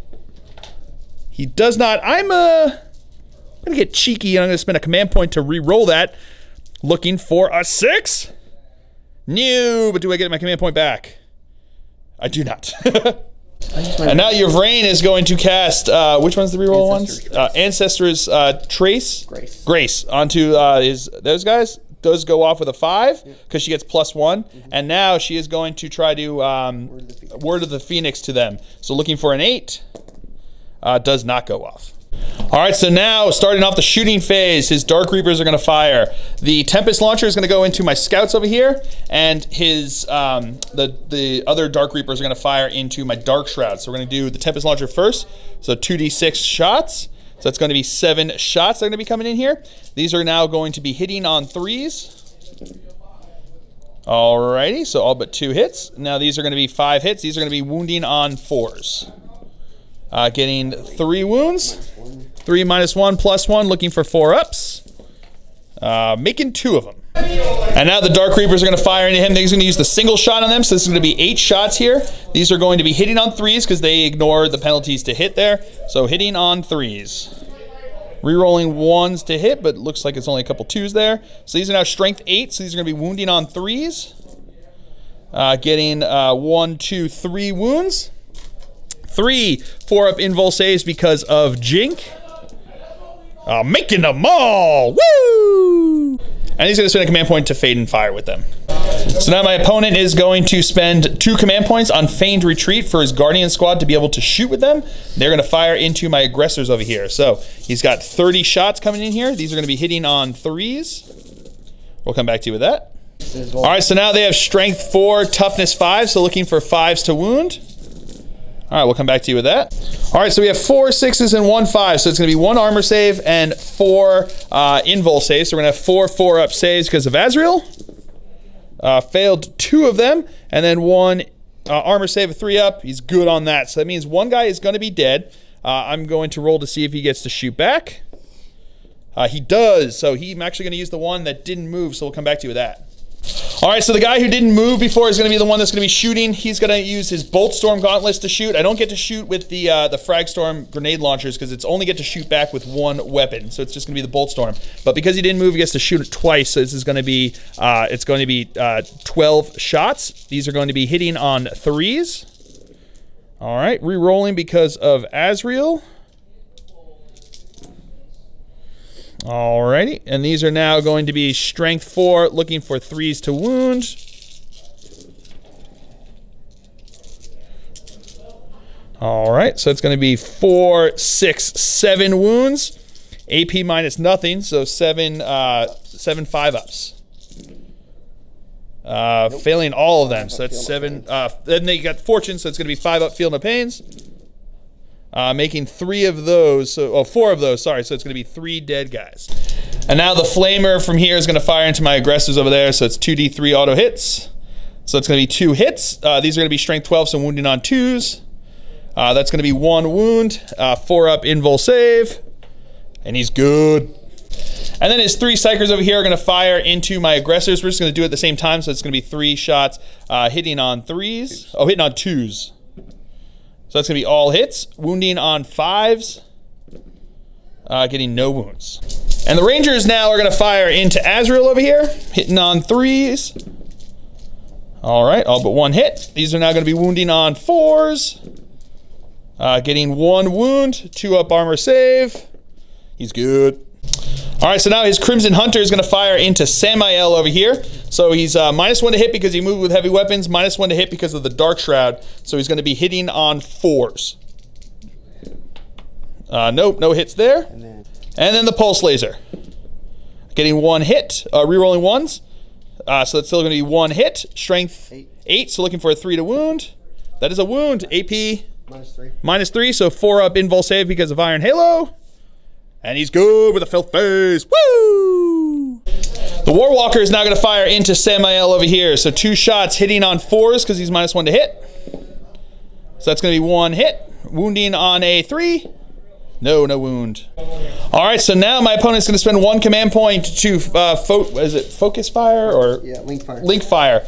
Speaker 1: He does not. I'm gonna get cheeky and I'm gonna spend a command point to re-roll that. Looking for a 6. No, but do I get my command point back? I do not. And now your Yvrain is going to cast, which one's the re-roll ones? Ancestor's Trace? Grace. Onto those guys. Does go off with a 5 because she gets +1, and now she is going to try to Word of the Phoenix to them. So looking for an 8, does not go off. All right, so now starting off the shooting phase, his Dark Reapers are going to fire. The Tempest Launcher is going to go into my scouts over here, and his the other Dark Reapers are going to fire into my Dark Shroud. So we're going to do the Tempest Launcher first. So 2d6 shots. So it's going to be 7 shots that are going to be coming in here. These are now going to be hitting on 3s. Alrighty, so all but 2 hits. Now these are going to be 5 hits. These are going to be wounding on 4s. Getting 3 wounds. 3 minus 1 plus 1, looking for 4 ups. Making 2 of them. And now the Dark Reapers are going to fire into him. He's going to use the single shot on them, so this is going to be 8 shots here. These are going to be hitting on 3s because they ignore the penalties to hit there. So hitting on 3s. Rerolling 1s to hit, but looks like it's only a couple 2s there. So these are now strength 8, so these are going to be wounding on 3s. Getting 1, 2, 3 wounds. 3 4-up invul saves because of Jink. Making them all! Woo! And he's going to spend a command point to Fade and Fire with them. So now my opponent is going to spend 2 command points on Feigned Retreat for his Guardian Squad to be able to shoot with them. They're going to fire into my aggressors over here. So he's got 30 shots coming in here. These are going to be hitting on 3s. We'll come back to you with that. All right, so now they have Strength 4, Toughness 5, so looking for 5s to wound. All right, we'll come back to you with that. All right, so we have 4 6s and 1 5, so it's going to be 1 armor save and 4 invul saves. So we're going to have 4 4-up saves because of Azrael. Failed 2 of them, and then 1 armor save, a 3-up. He's good on that. So that means 1 guy is going to be dead. I'm going to roll to see if he gets to shoot back. He does, so I'm actually going to use the one that didn't move, so we'll come back to you with that. All right, so the guy who didn't move before is going to be the one that's going to be shooting. He's going to use his Bolt Storm Gauntlets to shoot. I don't get to shoot with the Frag Storm grenade launchers because it's only get to shoot back with 1 weapon. So it's just going to be the Bolt Storm. But because he didn't move, he gets to shoot it twice. So this is going to be 12 shots. These are going to be hitting on 3s. All right, re-rolling because of Azrael. Alrighty, and these are now going to be Strength 4, looking for 3s to wound. Alright, so it's going to be 4, 6, 7 wounds. AP minus nothing, so 7 5-ups. Failing all of them, so that's 7. Then they got Fortune, so it's going to be 5-up, Feel No Pains. Making 3 of those, so 4 of those, sorry, so it's going to be 3 dead guys. And now the Flamer from here is going to fire into my aggressors over there, so it's 2d3 auto hits. So it's going to be 2 hits. These are going to be Strength 12, so wounding on 2s. That's going to be 1 wound, 4-up invul save, and he's good. And then his 3 Psychers over here are going to fire into my aggressors. We're just going to do it at the same time, so it's going to be 3 shots, hitting on 3s. Oh, hitting on 2s. So that's going to be all hits. Wounding on 5s. Getting no wounds. And the Rangers now are going to fire into Azrael over here. Hitting on 3s. Alright, all but 1 hit. These are now going to be wounding on 4s. Getting 1 wound, 2 up armor save. He's good. All right, so now his Crimson Hunter is going to fire into Samael over here. So he's -1 to hit because he moved with heavy weapons, -1 to hit because of the Dark Shroud. So he's going to be hitting on 4s. Nope, no hits there. And then the Pulse Laser. Getting 1 hit, rerolling 1s. So that's still going to be 1 hit. Strength 8, so looking for a 3 to wound. That is a wound. AP -3, so 4 up invul save because of Iron Halo. And he's good with a filth phase. Woo! The Warwalker is now going to fire into Samael over here. So 2 shots hitting on 4s because he's -1 to hit. So that's going to be 1 hit. Wounding on a 3. No wound. All right, so now my opponent's going to spend 1 command point to focus fire or link fire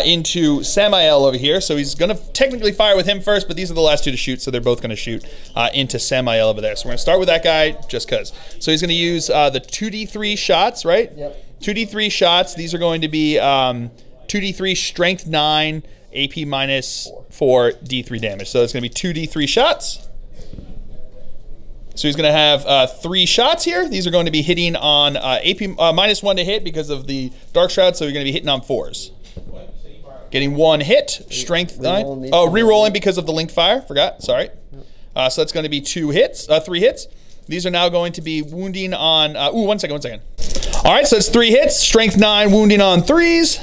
Speaker 1: into Samael over here. So he's going to technically fire with him first, but these are the last 2 to shoot, so they're both going to shoot into Samael over there. So we're going to start with that guy just because. So he's going to use the 2d3 shots, right? Yep. 2d3 shots. These are going to be 2d3 strength 9, AP -4 D3 damage. So it's going to be 2d3 shots. So he's going to have 3 shots here. These are going to be hitting on AP -1 to hit because of the Dark Shroud, so you're going to be hitting on 4s. Getting 1 hit, strength 9. Oh, re-rolling because of the linked fire. Forgot, sorry. So that's going to be 3 hits. These are now going to be wounding on, one second. All right, so it's 3 hits, strength 9, wounding on 3s.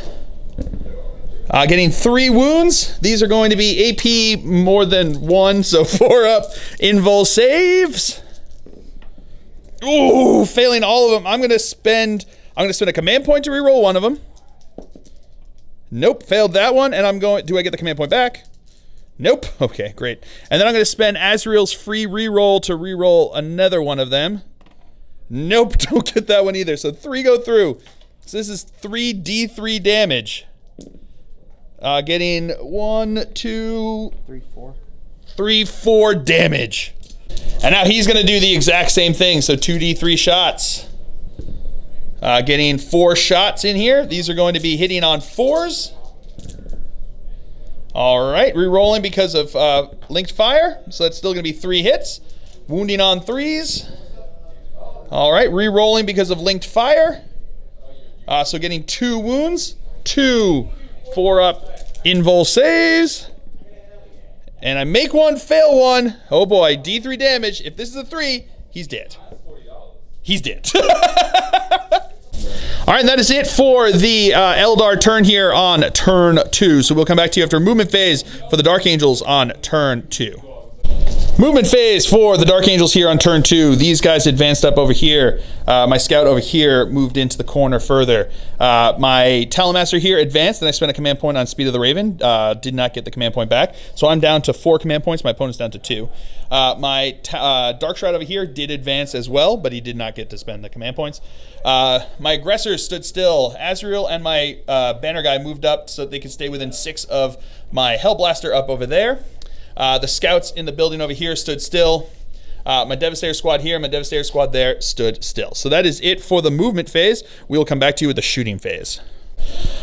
Speaker 1: Getting 3 wounds. These are going to be AP more than 1, so 4 up invul saves. Ooh, failing all of them. I'm gonna spend a command point to reroll 1 of them. Nope, failed that one, and do I get the command point back? Nope. Okay, great. And then I'm gonna spend Azrael's free reroll to reroll another one of them. Nope, don't get that one either. So 3 go through. So this is 3 D3 damage. Getting 1, 2, 3, 4 damage. And now he's going to do the exact same thing. So 2d3 shots. Getting 4 shots in here. These are going to be hitting on 4s. All right, re-rolling because of linked fire. So that's still going to be 3 hits. Wounding on 3s. All right, re-rolling because of linked fire. So getting 2 wounds. 2 4 up invul saves. And I make 1, fail 1. Oh boy, D3 damage. If this is a 3, he's dead. He's dead. All right, and that is it for the Aeldar turn here on turn 2. So we'll come back to you after movement phase for the Dark Angels on turn 2. Movement phase for the Dark Angels here on turn 2. These guys advanced up over here. My scout over here moved into the corner further. My Talonmaster here advanced, and I spent a command point on Speed of the Raven. Did not get the command point back. So I'm down to 4 command points. My opponent's down to 2. My Dark Shroud over here did advance as well, but he did not get to spend the command points. My aggressors stood still. Azrael and my banner guy moved up so that they could stay within 6 of my Hellblaster up over there. The scouts in the building over here stood still. My Devastator squad here, my Devastator squad there stood still. So that is it for the movement phase. We will come back to you with the shooting phase.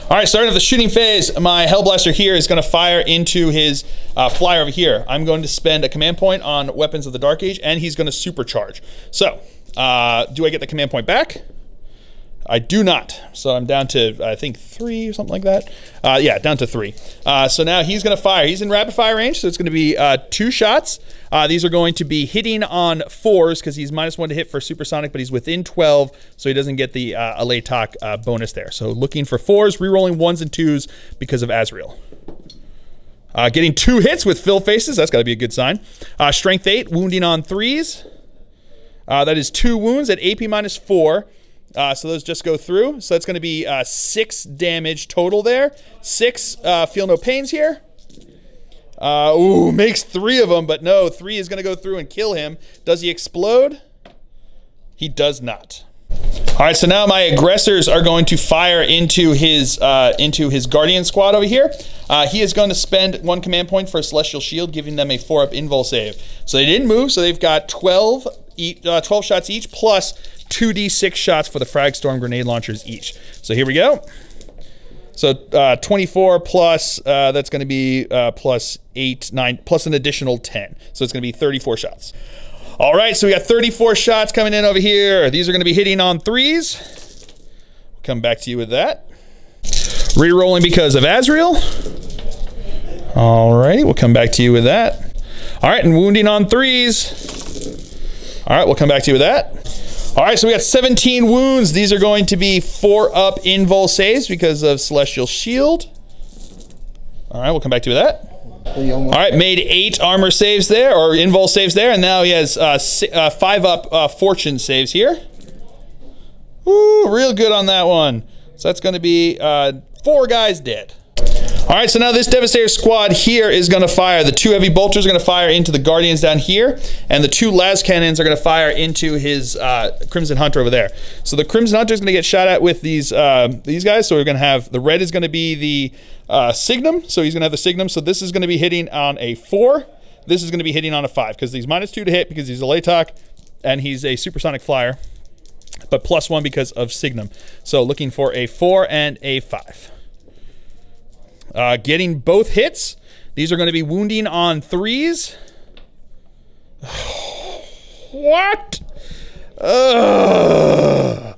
Speaker 1: All right, starting with the shooting phase, my Hellblaster here is going to fire into his flyer over here. I'm going to spend a command point on Weapons of the Dark Age, and he's going to supercharge. So, do I get the command point back? I do not. So I'm down to, I think, 3 or something like that. Yeah, down to 3. So now he's going to fire. He's in rapid fire range, so it's going to be 2 shots. These are going to be hitting on 4s because he's -1 to hit for supersonic, but he's within 12, so he doesn't get the Alatok bonus there. So looking for 4s, re-rolling 1s and 2s because of Azrael. Getting 2 hits with fill faces. That's got to be a good sign. Strength 8, wounding on 3s. That is 2 wounds at AP -4. So those just go through. So that's going to be 6 damage total there. 6 feel no pains here. Ooh, makes 3 of them, but no, 3 is going to go through and kill him. Does he explode? He does not. All right, so now my aggressors are going to fire into his Guardian squad over here. He is going to spend 1 command point for a Celestial Shield, giving them a 4-up invul save. So they didn't move, so they've got 12 shots each, plus 2d6 shots for the Frag Storm grenade launchers each. So here we go. So 24 plus, that's going to be plus 8, 9, plus an additional 10. So it's going to be 34 shots. All right, so we got 34 shots coming in over here. These are going to be hitting on 3s. Come back to you with that. Re-rolling because of Azrael. All righty, we'll come back to you with that. All right, and wounding on 3s. All right, we'll come back to you with that. All right, so we got 17 wounds. These are going to be 4-up invul saves because of Celestial Shield. All right, we'll come back to you with that. All right, made 8 armor saves there, or invul saves there, and now he has 5-up fortune saves here. Ooh, real good on that one. So that's going to be 4 guys dead. All right, so now this Devastator squad here is going to fire. The 2 heavy bolters are going to fire into the Guardians down here, and the 2 las cannons are going to fire into his Crimson Hunter over there. So the Crimson Hunter is going to get shot at with these guys. So we're going to have the red is going to be the Signum. So he's going to have the Signum. So this is going to be hitting on a 4. This is going to be hitting on a 5 because he's -2 to hit because he's a Latok and he's a supersonic flyer, but +1 because of Signum. So looking for a 4 and a 5. Getting both hits. These are going to be wounding on 3s. What? All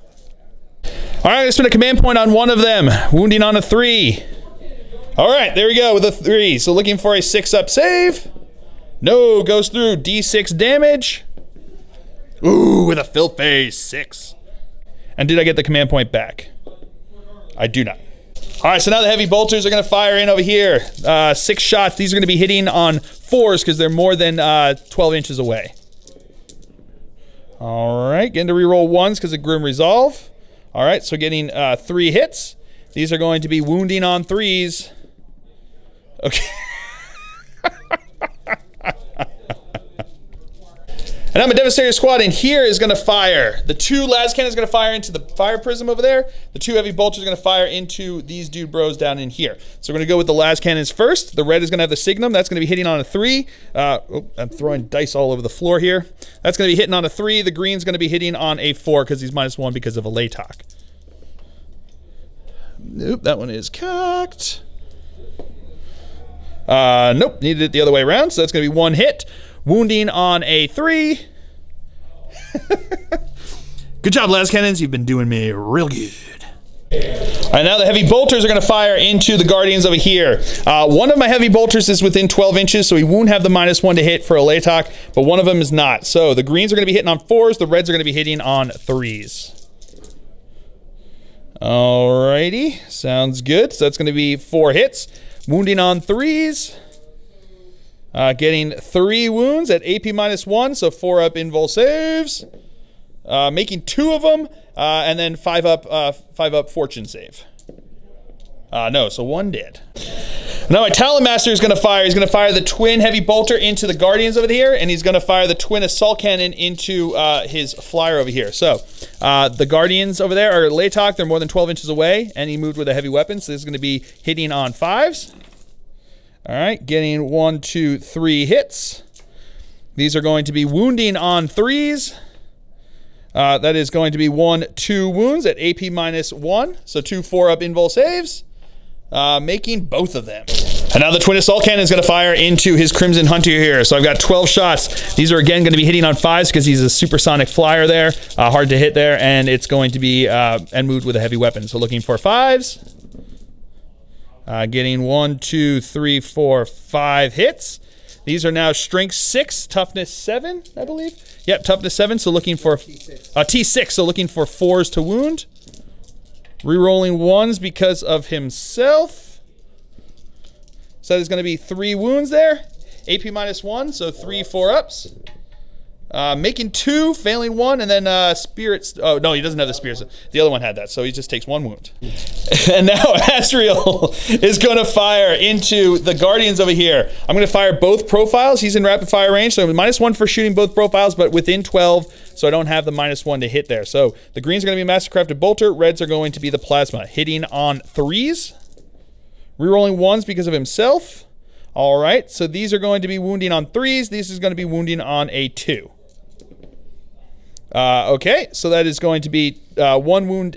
Speaker 1: right, I'm going to spend a command point on one of them. Wounding on a 3. All right, there we go with a 3. So looking for a 6-up save. No, goes through. D6 damage. Ooh, with a fill phase 6. And did I get the command point back? I do not. All right, so now the heavy bolters are going to fire in over here. 6 shots. These are going to be hitting on 4s because they're more than 12 inches away. All right, getting to reroll 1s because of Grim Resolve. All right, so getting 3 hits. These are going to be wounding on 3s. Okay. And I'm a Devastator squad, and here is going to fire. The 2 las cannons are going to fire into the fire prism over there. The 2 heavy bolters are going to fire into these dude bros down in here. So we're going to go with the las cannons first. The red is going to have the Signum. That's going to be hitting on a 3. Oh, I'm throwing dice all over the floor here. That's going to be hitting on a 3. The green's going to be hitting on a 4 because he's -1 because of a Latok. Nope, that one is cocked. Nope, needed it the other way around. So that's going to be 1 hit. Wounding on a 3. Good job, las cannons. You've been doing me real good. All right, now the heavy bolters are going to fire into the Guardians over here. One of my heavy bolters is within 12 inches, so he won't have the -1 to hit for a Latok, but one of them is not. So the greens are going to be hitting on 4s. The reds are going to be hitting on 3s. Alrighty, sounds good. So that's going to be 4 hits. Wounding on 3s. Getting 3 wounds at AP -1, so 4-up invul saves. Making 2 of them, and then 5-up fortune save. No, so 1 dead. Now my Talon Master is going to fire. He's going to fire the twin heavy bolter into the Guardians over here, and he's going to fire the twin assault cannon into his flyer over here. So the Guardians over there are Latok. They're more than 12 inches away, and he moved with a heavy weapon, so this is going to be hitting on 5s. All right, getting 1, 2, 3 hits. These are going to be wounding on 3s. That is going to be 1, 2 wounds at AP -1. So 2 4-up invul saves. Making both of them. And now the twin assault cannon is going to fire into his Crimson Hunter here. So I've got 12 shots. These are again going to be hitting on 5s because he's a supersonic flyer there. Hard to hit there, and it's going to be and moved with a heavy weapon. So looking for 5s. Getting 1, 2, 3, 4, 5 hits. These are now strength 6, toughness 7, I believe. Yep, toughness 7. So looking for T6. So looking for 4s to wound. Rerolling 1s because of himself. So there's going to be 3 wounds there. AP -1, so 3 4-ups. Making 2, failing 1, and then spirits. Oh no, he doesn't have the spirits. The other one had that, so he just takes 1 wound. And now Azrael is going to fire into the Guardians over here. I'm going to fire both profiles. He's in rapid fire range, so -1 for shooting both profiles, but within 12, so I don't have the -1 to hit there. So the greens are going to be Mastercrafted Bolter. Reds are going to be the Plasma, hitting on 3s. Rerolling 1s because of himself. All right, so these are going to be wounding on 3s. This is going to be wounding on a 2. Okay, so that is going to be 1 wound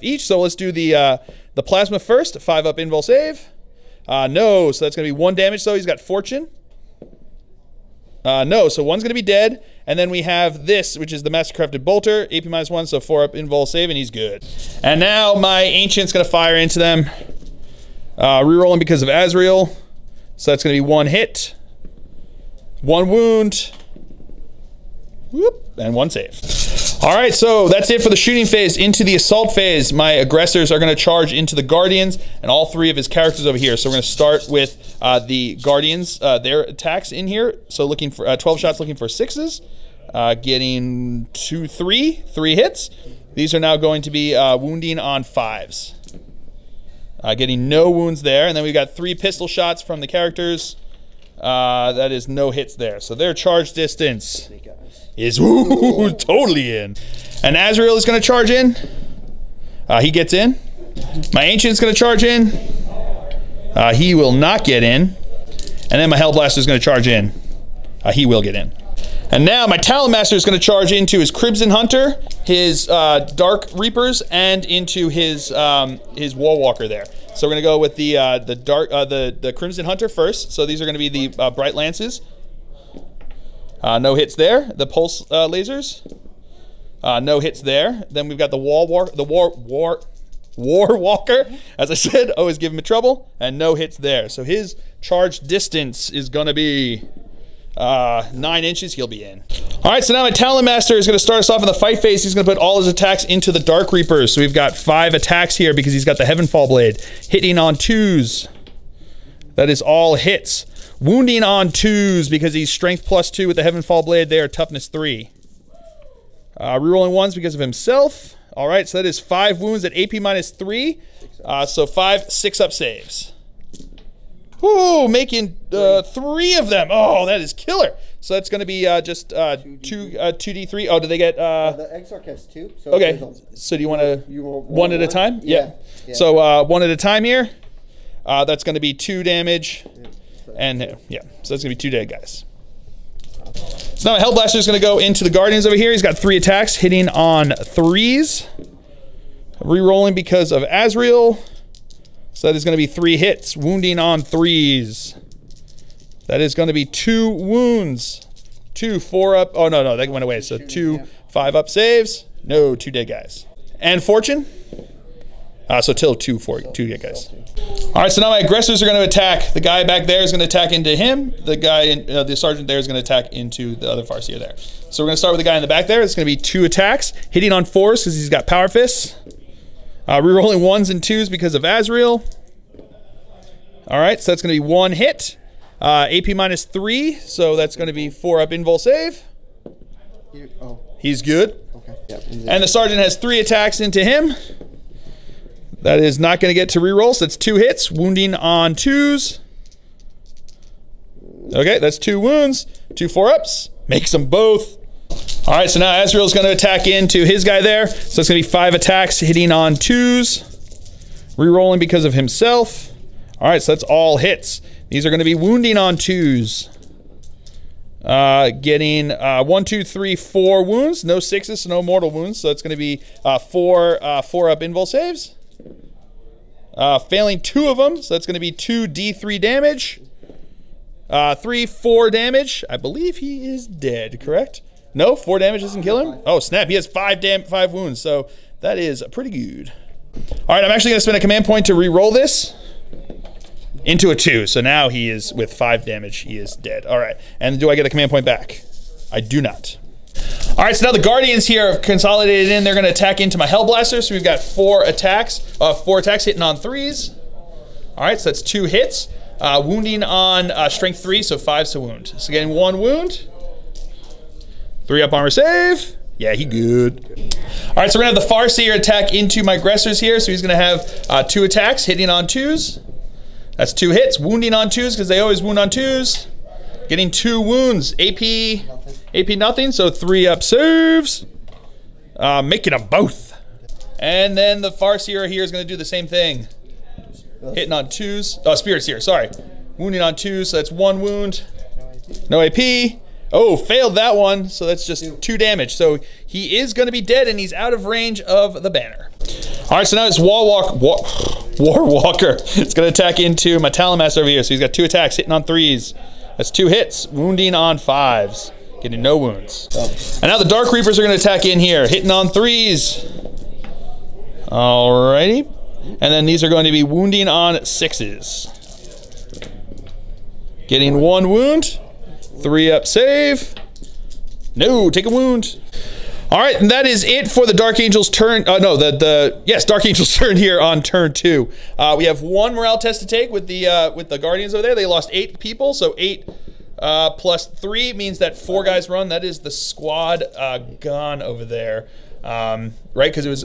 Speaker 1: each. So let's do the plasma first. 5 up invul save. No, so that's going to be 1 damage. So he's got fortune. No, so 1's going to be dead. And then we have this, which is the Mastercrafted Bolter. AP -1, so 4 up invul save, and he's good. And now my Ancient's going to fire into them. Rerolling because of Azrael. So that's going to be 1 hit. 1 wound. Whoop, and 1 save. All right, so that's it for the shooting phase. Into the assault phase, my aggressors are going to charge into the Guardians and all 3 of his characters over here. So we're going to start with the Guardians, their attacks in here. So looking for 12 shots, looking for 6s, getting 3 hits. These are now going to be wounding on 5s. Getting no wounds there, and then we've got 3 pistol shots from the characters. That is no hits there. So their charge distance is totally in. And Azrael is going to charge in. He gets in. My Ancient's going to charge in. He will not get in. And then my Hellblaster is going to charge in. He will get in. And now my Talon Master is going to charge into his Crimson Hunter, his Dark Reapers, and into his Wall Walker there. So we're going to go with the Crimson Hunter first. So these are going to be the Bright Lances. No hits there. The Pulse Lasers. No hits there. Then we've got the War Walker. As I said, always give him trouble. And no hits there. So his charge distance is going to be 9 inches. He'll be in. All right, so now my Talon Master is going to start us off in the fight phase. He's going to put all his attacks into the Dark Reapers. So we've got 5 attacks here because he's got the Heavenfall Blade. Hitting on 2s. That is all hits. Wounding on 2s because he's strength +2 with the Heavenfall Blade. They are toughness 3. Rerolling 1s because of himself. All right, so that is 5 wounds at AP -3. So 5 6-up saves. Ooh, making 3 of them. Oh, that is killer. So that's going to be just 2d3. Oh, do they get...
Speaker 3: the Exarch has 2. So
Speaker 1: okay, so do you want to... one at a time? Yeah. So 1 at a time here. That's going to be 2 damage. And yeah, so that's going to be 2 dead guys. So now Hellblaster is going to go into the Guardians over here. He's got 3 attacks, hitting on 3s. Rerolling because of Azrael. So that is going to be 3 hits, wounding on 3s. That is going to be 2 wounds. 2 4-up. Oh, no, that went away. So 2 5-up saves. No, 2 dead guys. And Fortune. So till 2 dead guys. All right, so now my aggressors are going to attack. The guy back there is going to attack into him. The guy, the sergeant there is going to attack into the other Farseer there. So we're going to start with the guy in the back there. It's going to be 2 attacks, hitting on 4s because he's got Power Fists. Rerolling 1s and 2s because of Azrael. All right, so that's going to be 1 hit. AP -3, so that's going to be 4-up invul save. He's good.
Speaker 3: Okay. Yep.
Speaker 1: And the sergeant has 3 attacks into him. That is not going to get to reroll, so that's 2 hits, wounding on 2s. Okay, that's 2 wounds, 2 4-ups, makes them both. All right, so now Azrael's going to attack into his guy there. So it's going to be 5 attacks, hitting on 2s. Rerolling because of himself. All right, so that's all hits. These are going to be wounding on 2s. Getting 1, 2, 3, 4 wounds. No 6s, so no mortal wounds. So it's going to be 4-up invul saves. Failing 2 of them, so that's going to be 2 D3 damage. 3 4 damage. I believe he is dead, correct? No, 4 damage doesn't kill him? Oh, snap. He has 5 wounds, so that is pretty good. All right, I'm actually going to spend a command point to re-roll this into a 2. So now he is, with 5 damage, he is dead. All right, and do I get a command point back? I do not. All right, so now the Guardians here have consolidated in. They're going to attack into my Hellblaster. So we've got 4 attacks hitting on 3s. All right, so that's 2 hits. Wounding on strength 3, so 5's to wound. So getting 1 wound. 3-up armor save. Yeah, he good. All right, so we're going to have the Farseer attack into my aggressors here. So he's going to have 2 attacks, hitting on 2s. That's 2 hits, wounding on 2s because they always wound on 2s. Getting 2 wounds. AP nothing, so 3-up saves. Making them both. And then the Farseer here is going to do the same thing. Hitting on 2s. Oh, Spirit Seer, sorry. Wounding on 2s, so that's 1 wound. No AP. Oh, failed that one. So that's just 2 damage. So he is going to be dead, and he's out of range of the banner. All right, so now it's War Walker. It's going to attack into my Talonmaster over here. So he's got 2 attacks, hitting on 3s. That's 2 hits, wounding on 5s, getting no wounds. And now the Dark Reapers are going to attack in here, hitting on 3s. Alrighty. And then these are going to be wounding on 6s. Getting 1 wound. 3 up save. No, take a wound. All right, and that is it for the Dark Angel's turn. Yes, Dark Angel's turn here on turn 2. We have 1 morale test to take with the Guardians over there. They lost 8 people, so 8 plus 3 means that 4 guys run. That is the squad gone over there. Right, because it was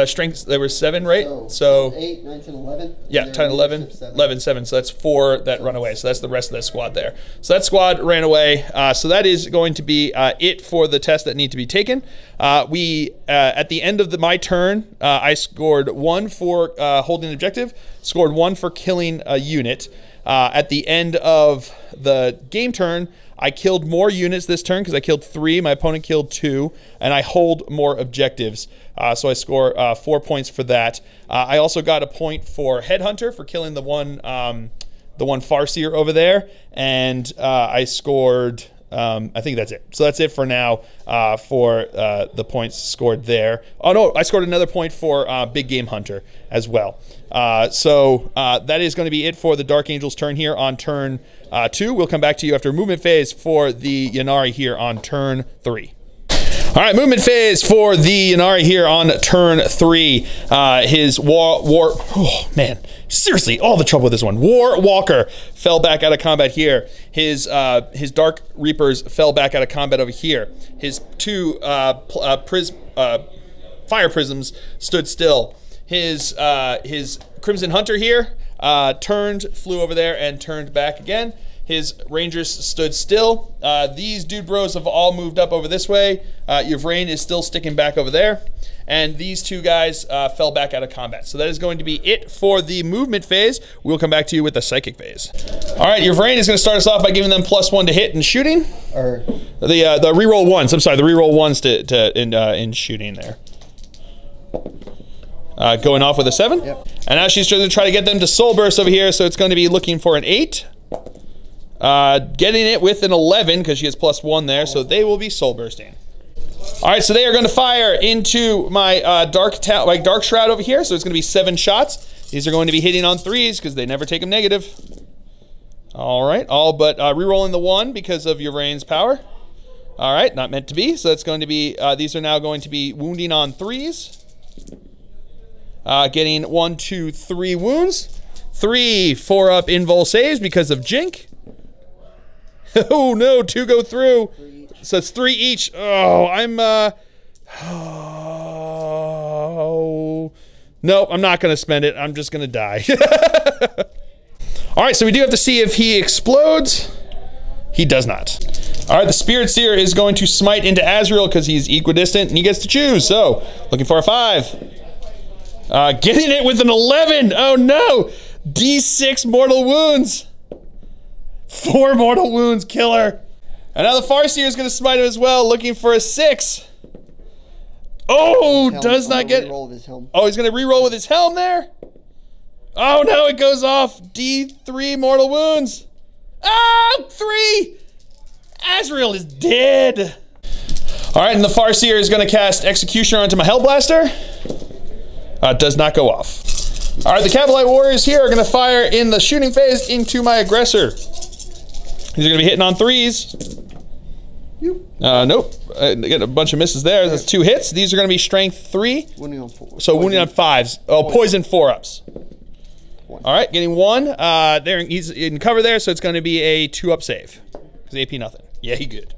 Speaker 1: strength. There were 7, right? So 8, 9, 10, 11. Yeah, 10, 11, 11, 7. So that's 4 that run away. So that's the rest of that squad there. So that squad ran away. So that is going to be it for the tests that need to be taken. At the end of my turn, I scored 1 for holding an objective, scored 1 for killing a unit. At the end of the game turn, I killed more units this turn because I killed 3. My opponent killed 2, and I hold more objectives. So I score 4 points for that. I also got a point for Headhunter for killing the one Farseer over there, and I scored. I think that's it. So that's it for now for the points scored there. Oh no, I scored another point for Big Game Hunter as well. So that is going to be it for the Dark Angel's turn here on turn 2. We'll come back to you after movement phase for the Ynnari here on turn 3. All right, movement phase for the Ynnari here on turn 3. His oh man, seriously, all the trouble with this one. War Walker fell back out of combat here. His Dark Reapers fell back out of combat over here. His 2 fire prisms stood still. His Crimson Hunter here flew over there and turned back again. His Rangers stood still. These dude bros have all moved up over this way. Yvrain is still sticking back over there. And these 2 guys fell back out of combat. So that is going to be it for the movement phase. We'll come back to you with the psychic phase. All right, Yvrain is going to start us off by giving them +1 to hit and shooting. Or the reroll 1s. I'm sorry, the reroll 1s in shooting there. Going off with a 7. Yep. And now she's going to try to get them to soul burst over here. So it's going to be looking for an 8. Getting it with an 11 because she has +1 there, so they will be soul bursting. All right, so they are going to fire into my dark shroud over here. So it's going to be 7 shots. These are going to be hitting on 3s because they never take them negative. All right, all but re-rolling the 1 because of Yvrain's power. All right, not meant to be. So that's going to be these are now going to be wounding on 3s. Getting 1, 2, 3 wounds. 3 4-up invul saves because of Jink. Oh no, 2 go through. So it's 3 each. Oh, nope, I'm not gonna spend it. I'm just gonna die. All right, so we do have to see if he explodes. He does not. All right, the Spirit Seer is going to smite into Azrael because he's equidistant and he gets to choose. So looking for a 5. Getting it with an 11. Oh no, D6 mortal wounds. 4 mortal wounds, killer. And now the Farseer is going to smite him as well, looking for a 6. Oh, does not get it. Oh, he's going to re-roll with his helm there. Oh no, it goes off. D3 mortal wounds. Ah, 3. Azrael is dead. All right, and the Farseer is going to cast Executioner onto my Hellblaster. Does not go off. All right, the Cavalite Warriors here are going to fire in the shooting phase into my aggressor. These are going to be hitting on 3s. Nope. Get a bunch of misses there. That's 2 hits. These are going to be strength 3.
Speaker 2: Wounding on 4.
Speaker 1: So wounding on 5s. Oh, poison 4-ups. All right, getting 1. There, he's in cover there, so it's going to be a 2-up save. Because AP nothing. Yeah, he good.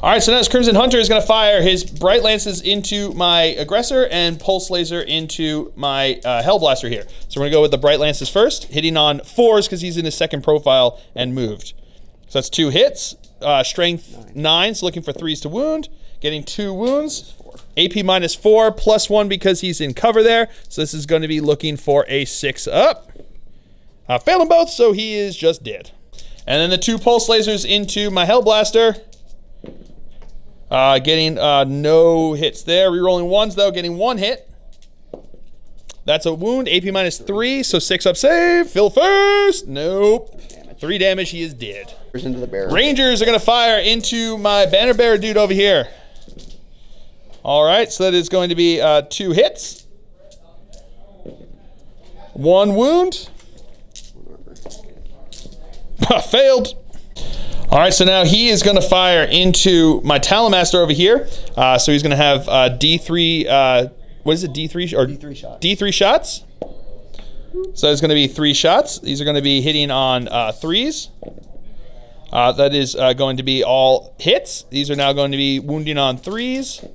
Speaker 1: All right, so now this Crimson Hunter is going to fire his Bright Lances into my aggressor and Pulse Laser into my Hellblaster here. So we're going to go with the Bright Lances first, hitting on 4s because he's in his second profile and moved. So that's 2 hits. Strength 9, so looking for 3s to wound. Getting 2 wounds. AP -4, +1 because he's in cover there. So this is going to be looking for a 6 up. Failing both, so he is just dead. And then the 2 Pulse Lasers into my Hellblaster. Getting no hits there. Rerolling ones, though. Getting one hit. That's a wound. AP -3, so 6 up save. Phil first. Nope. 3 damage. He is dead.
Speaker 2: Into the bear.
Speaker 1: Rangers are going to fire into my banner bearer dude over here. All right, so that is going to be 2 hits. 1 wound. Failed. All right, so now he is going to fire into my Talonmaster over here. So he's going to have D3, what is it, D3? Or
Speaker 2: D3 shots.
Speaker 1: D3 shots. So it's going to be 3 shots. These are going to be hitting on 3s. That is going to be all hits. These are now going to be wounding on 3s.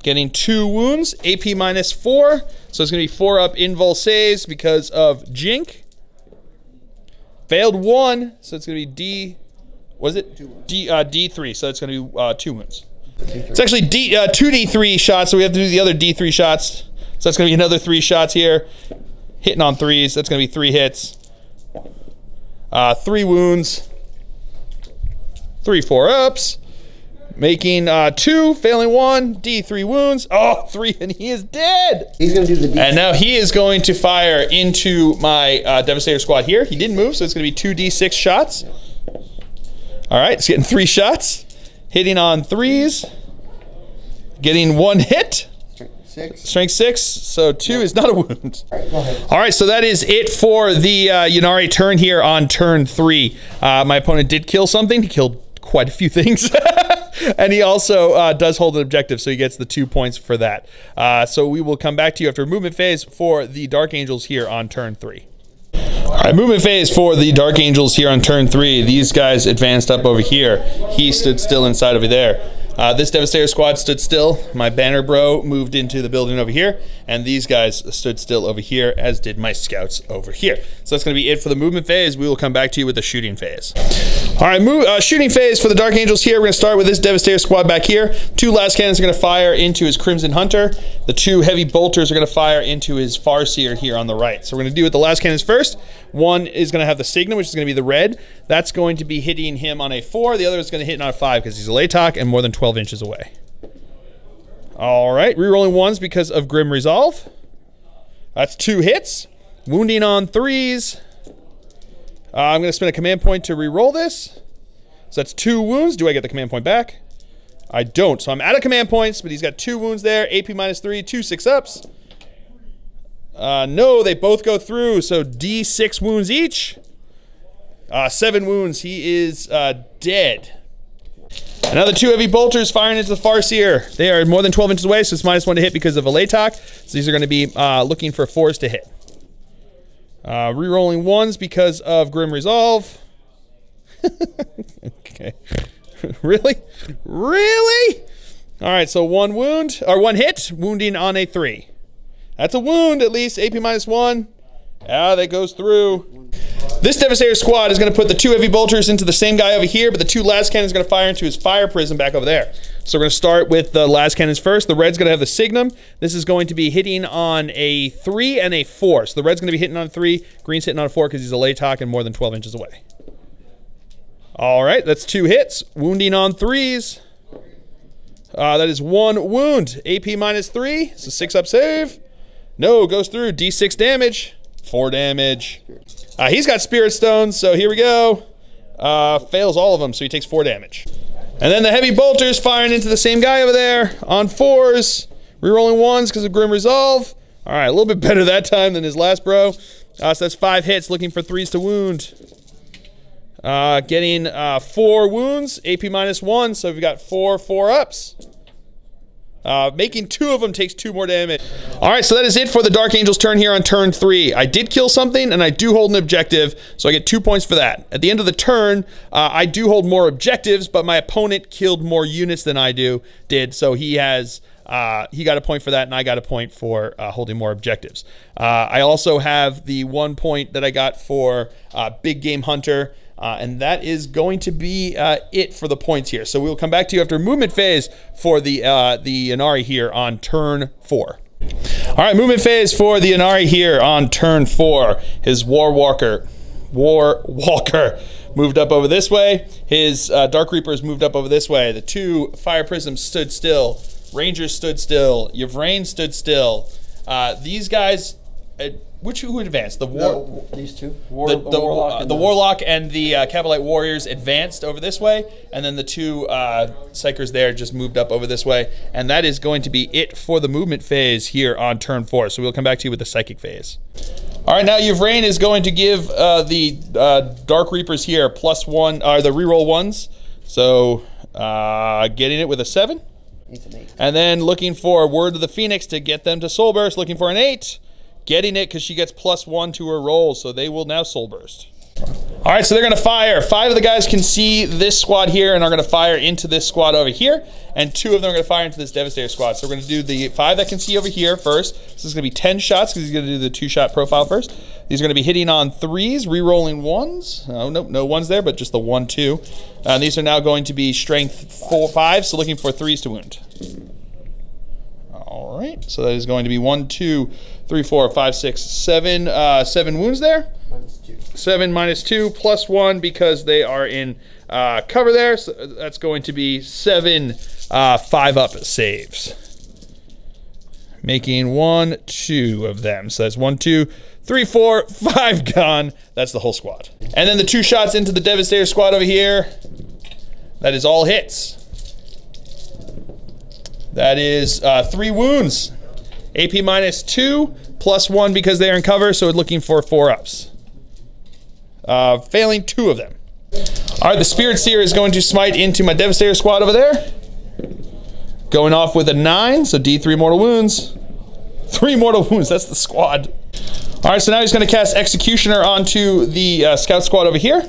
Speaker 1: Getting 2 wounds, AP -4. So it's going to be 4 up invul saves because of Jink. Failed 1, so it's going to be D, what is it? D3, so it's going to be 2 wounds. It's actually 2 D3 shots, so we have to do the other D3 shots. So that's going to be another 3 shots here. Hitting on 3s, that's going to be 3 hits. 3 wounds. 3 4-ups. Making 2, failing 1, D3 wounds. Oh, 3, and he is dead.
Speaker 2: He's going to do the D3.
Speaker 1: And now he is going to fire into my Devastator squad here. He didn't move, so it's going to be 2 D6 shots. All right, it's getting 3 shots. Hitting on 3s. Getting 1 hit. Strength 6, so 2 is not a wound.
Speaker 2: All right, go ahead.
Speaker 1: All right, so that is it for the Ynnari turn here on turn 3. My opponent did kill something. He killed quite a few things. And he also does hold an objective, so he gets the 2 points for that. So we will come back to you after movement phase for the Dark Angels here on turn 3. All right, movement phase for the Dark Angels here on turn 3. These guys advanced up over here. He stood still inside over there. This Devastator squad stood still. My banner bro moved into the building over here, and these guys stood still over here, as did my scouts over here. So that's going to be it for the movement phase. We will come back to you with the shooting phase. All right, shooting phase for the Dark Angels here. We're going to start with this Devastator squad back here. 2 last cannons are going to fire into his Crimson Hunter. The 2 heavy bolters are going to fire into his Farseer here on the right. So we're going to do with the last cannons first. One is going to have the Signum, which is going to be the red. That's going to be hitting him on a 4. The other is going to hit on a 5 because he's a Latok and more than 12 inches away. All right, rerolling 1s because of Grim Resolve. That's 2 hits. Wounding on 3s. I'm going to spend a command point to reroll this. So that's 2 wounds. Do I get the command point back? I don't. So I'm out of command points, but he's got 2 wounds there. AP -3, 2 6-ups. No, they both go through. So D6 wounds each. 7 wounds. He is dead. Another 2 heavy bolters firing into the Farseer. They are more than 12 inches away, so it's -1 to hit because of a Latok. So these are going to be looking for 4s to hit. Rerolling 1s because of Grim Resolve. Okay. Really? Really? All right, so 1 wound, or 1 hit, wounding on a 3. That's a wound, at least. AP -1. That goes through. This Devastator squad is going to put the 2 heavy bolters into the same guy over here, but the 2 last cannons are going to fire into his fire prism back over there. So we're going to start with the last cannons first. The red's going to have the Signum. This is going to be hitting on a 3 and a 4. So the red's going to be hitting on 3. Green's hitting on a 4 because he's a Latok and more than 12 inches away. All right, that's 2 hits. Wounding on 3s. That is 1 wound. AP -3. It's a 6-up save. No, goes through. D6 damage. 4 damage. He's got Spirit Stones, so here we go. Fails all of them, so he takes 4 damage. And then the heavy bolters firing into the same guy over there on 4s. Rerolling 1s because of Grim Resolve. All right, a little bit better that time than his last bro. So that's 5 hits, looking for 3s to wound. Getting 4 wounds, AP -1, so we've got 4 4-ups. Making 2 of them takes 2 more damage. All right, so that is it for the Dark Angels turn here on turn 3. I did kill something, and I do hold an objective, so I get 2 points for that. At the end of the turn, I do hold more objectives, but my opponent killed more units than I did, so he has... he got a point for that, and I got a point for holding more objectives. I also have the 1 point that I got for Big Game Hunter, and that is going to be it for the points here. So we will come back to you after movement phase for the Ynnari here on turn 4. All right, movement phase for the Ynnari here on turn 4. His War Walker moved up over this way. His Dark Reapers moved up over this way. The 2 Fire Prisms stood still. Rangers stood still. Yvrain stood still. These guys, who advanced?
Speaker 2: These two.
Speaker 1: The Warlock and the Cavalite Warriors advanced over this way, and then the 2 Psychers there just moved up over this way, and that is going to be it for the movement phase here on turn 4. So we'll come back to you with the Psychic phase. All right, now Yvrain is going to give the Dark Reapers here +1, the reroll 1s. So getting it with a 7. And then looking for Word of the Phoenix to get them to Soul Burst, looking for an 8. Getting it because she gets +1 to her roll, so they will now Soul Burst. All right, so they're going to fire. 5 of the guys can see this squad here and are going to fire into this squad over here, and 2 of them are going to fire into this Devastator squad. So we're going to do the 5 that can see over here first. This is going to be 10 shots because he's going to do the 2-shot profile first. These are going to be hitting on 3s, re-rolling 1s. Oh, nope, no 1s there, but just the 1, 2. And these are now going to be strength 4, 5, so looking for 3s to wound. All right, so that is going to be 1, 2, 3, 4, 5, 6, 7. 7 wounds there.
Speaker 2: -2.
Speaker 1: 7 -2 +1 because they are in cover there. So that's going to be 7 5-up saves. Making 1, 2 of them. So that's 1, 2, 3, 4, 5 gone. That's the whole squad. And then the 2 shots into the Devastator squad over here. That is all hits. That is 3 wounds. AP -2 +1 because they are in cover, so it's looking for 4-ups. Failing 2 of them. All right, the Spirit Seer is going to smite into my Devastator squad over there. Going off with a 9, so D3 mortal wounds. 3 mortal wounds, that's the squad. All right, so now he's going to cast Executioner onto the Scout squad over here.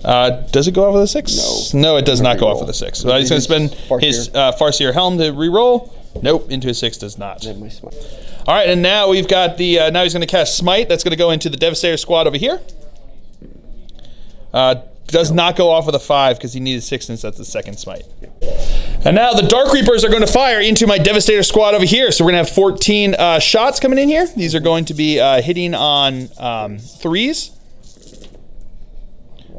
Speaker 1: Does it go off with a 6? No, it does not go off with a 6. So he's going to spend his Farseer Helm to re-roll. Nope, into a 6 does not. All right, and now we've got the, now he's going to cast Smite. That's going to go into the Devastator squad over here. Does not go off with a 5 because he needed 6 since that's the second Smite. And now the Dark Reapers are going to fire into my Devastator squad over here. So we're going to have 14 shots coming in here. These are going to be hitting on 3s.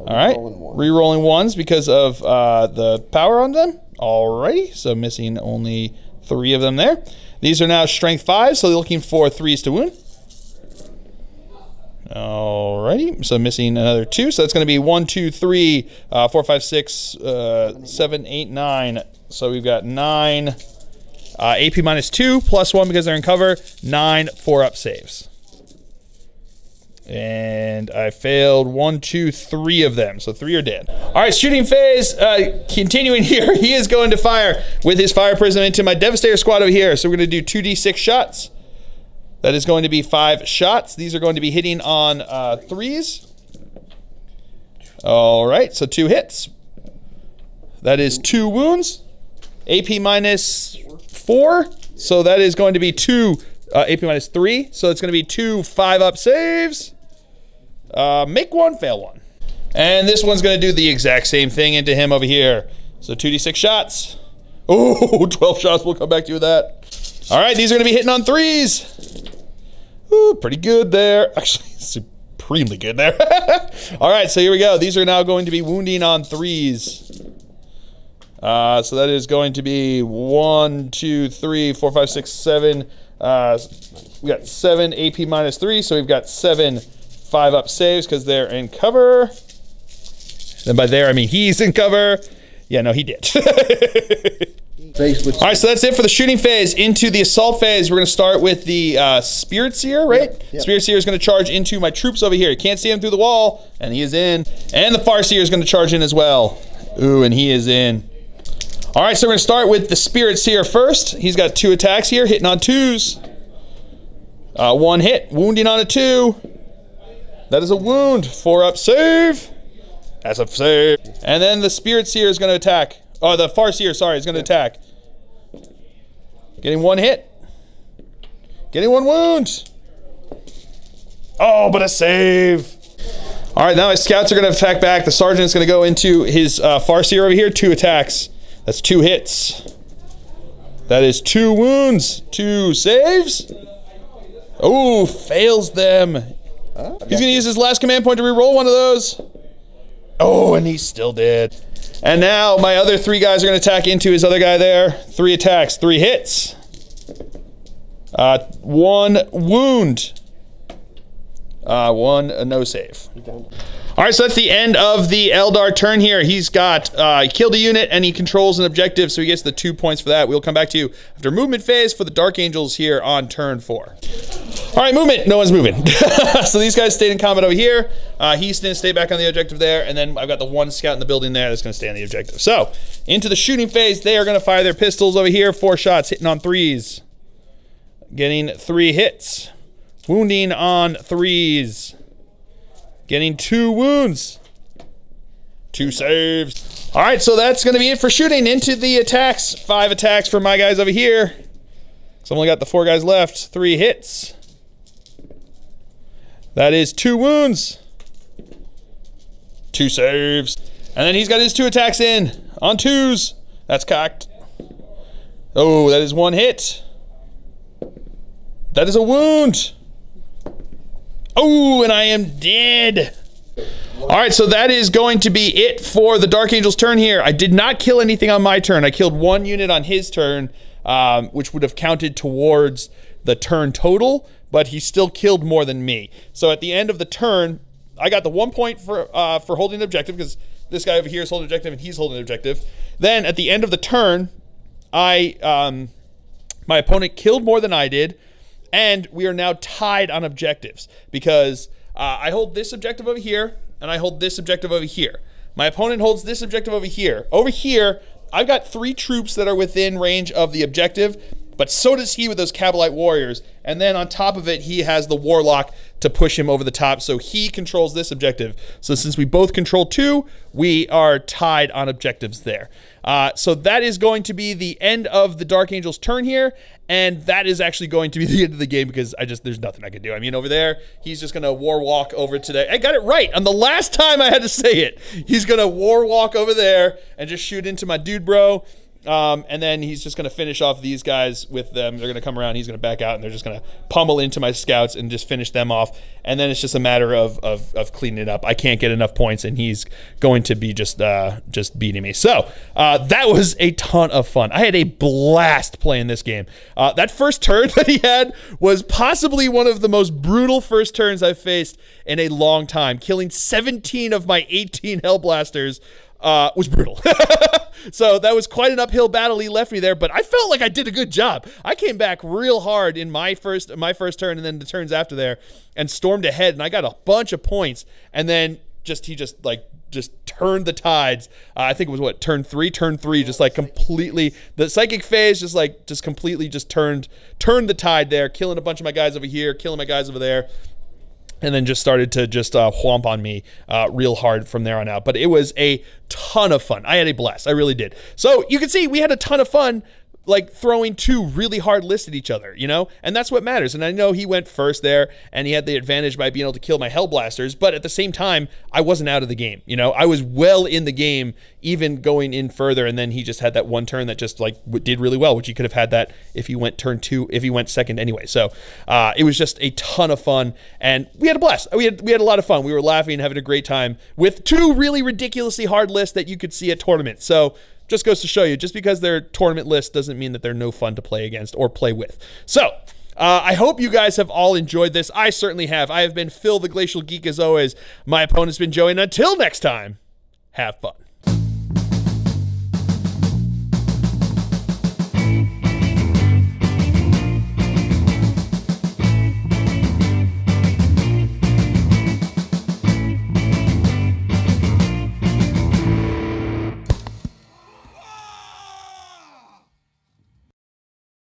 Speaker 1: All right, re-rolling 1s because of the power on them. Alrighty, so missing only 3 of them there. These are now strength 5, so they're looking for 3s to wound. Alrighty, so missing another 2, so that's going to be 1, 2, 3, 4, 5, 6, 7, 8, 9. So we've got 9 AP -2 +1 because they're in cover. 9 4-up saves. And I failed 1, 2, 3 of them, so 3 are dead. All right, shooting phase, continuing here. He is going to fire with his Fire Prism into my Devastator squad over here. So we're going to do 2d6 shots. That is going to be 5 shots. These are going to be hitting on 3s. All right, so 2 hits. That is 2 wounds. AP -4, so that is going to be 2 AP -3, so it's going to be 2 5-up saves. Make 1, fail 1. And this one's going to do the exact same thing into him over here. So 2d6 shots. Oh, 12 shots. We'll come back to you with that. All right, these are going to be hitting on 3s. Ooh, pretty good there. Actually, supremely good there. All right, so here we go. These are now going to be wounding on 3s. So that is going to be 1, 2, 3, 4, 5, 6, 7. We got 7 AP -3, so we've got 7 5-up saves because they're in cover. And by there, I mean he's in cover. Yeah, no, he did. All right, so that's it for the shooting phase. Into the assault phase, we're going to start with the Spirit Seer, right? Yep. Spirit Seer is going to charge into my troops over here. You can't see him through the wall, and he is in. And the Farseer is going to charge in as well. Ooh, and he is in. All right, so we're going to start with the Spirit Seer first. He's got 2 attacks here, hitting on 2s. 1 hit, wounding on a 2. That is a wound. 4-up save. That's a save. And then the Spirit Seer is going to attack. Oh, the Farseer, sorry, is going to attack. Getting 1 hit. Getting 1 wound. Oh, but a save. All right, now my scouts are going to attack back. The sergeant is going to go into his Farseer over here. 2 attacks. That's 2 hits. That is 2 wounds. 2 saves. Oh, fails them. He's gonna use his last command point to reroll one of those. Oh, and he still did. And now my other 3 guys are gonna attack into his other guy there. 3 attacks, 3 hits. 1 wound. 1 no save. All right, so that's the end of the Aeldari turn here. He's got killed a unit and he controls an objective, so he gets the 2 points for that. We'll come back to you after movement phase for the Dark Angels here on turn 4. All right, movement. No one's moving. So these guys stayed in combat over here. He's going to stay back on the objective there, and then I've got the 1 scout in the building there that's going to stay on the objective. So into the shooting phase, they are going to fire their pistols over here. 4 shots, hitting on 3s. Getting 3 hits. Wounding on 3s. Getting 2 wounds. 2 saves. All right, so that's going to be it for shooting. Into the attacks. 5 attacks for my guys over here. So I've only got the 4 guys left. 3 hits. That is 2 wounds. 2 saves. And then he's got his 2 attacks in. On 2s. That's cocked. Oh, that is 1 hit. That is a wound. Oh, and I am dead. All right, so that is going to be it for the Dark Angel's turn here. I did not kill anything on my turn. I killed 1 unit on his turn, which would have counted towards the turn total, but he still killed more than me. So at the end of the turn, I got the 1 point for holding an objective, because this guy over here is holding an objective and he's holding an objective. Then at the end of the turn, my opponent killed more than I did, and we are now tied on objectives because I hold this objective over here and I hold this objective over here. My opponent holds this objective over here. Over here, I've got 3 troops that are within range of the objective, but so does he with those Kabalite warriors. And then on top of it, he has the warlock to push him over the top, so he controls this objective. So since we both control 2, we are tied on objectives there. So that is going to be the end of the Dark Angel's turn here, and that is actually going to be the end of the game because there's nothing I can do. I mean, over there, he's just gonna war walk over to the, I got it right on the last time I had to say it. He's gonna war walk over there and just shoot into my dude bro. And then he's just going to finish off these guys with them. They're going to come around, he's going to back out, and they're just going to pummel into my scouts and just finish them off. And then it's just a matter of cleaning it up. I can't get enough points, and he's going to be just beating me. So that was a ton of fun. I had a blast playing this game. That first turn that he had was possibly one of the most brutal first turns I've faced in a long time. Killing 17 of my 18 Hellblasters was brutal. So that was quite an uphill battle he left me there, but I felt like I did a good job. I came back real hard in my first turn and then the turns after there and stormed ahead, and I got a bunch of points, and then he just turned the tides. I think it was what, turn 3, just like completely, the psychic phase just completely turned the tide there, killing a bunch of my guys over here, killing my guys over there. And then just started to whomp on me real hard from there on out. But it was a ton of fun. I had a blast. I really did. So you can see we had a ton of fun, like throwing 2 really hard lists at each other, you know? And that's what matters. And I know he went first there, and he had the advantage by being able to kill my Hellblasters, but at the same time, I wasn't out of the game, you know? I was well in the game, even going in further, and then he just had that 1 turn that just, like, did really well, which he could have had that if he went turn 2, if he went second anyway. So it was just a ton of fun, and we had a blast. We had a lot of fun. We were laughing, having a great time with 2 really ridiculously hard lists that you could see at tournaments. So just goes to show you, just because they're tournament lists doesn't mean that they're no fun to play against or play with. So, I hope you guys have all enjoyed this. I certainly have. I have been Phil the Glacial Geek as always. My opponent's been Joey, and until next time, have fun.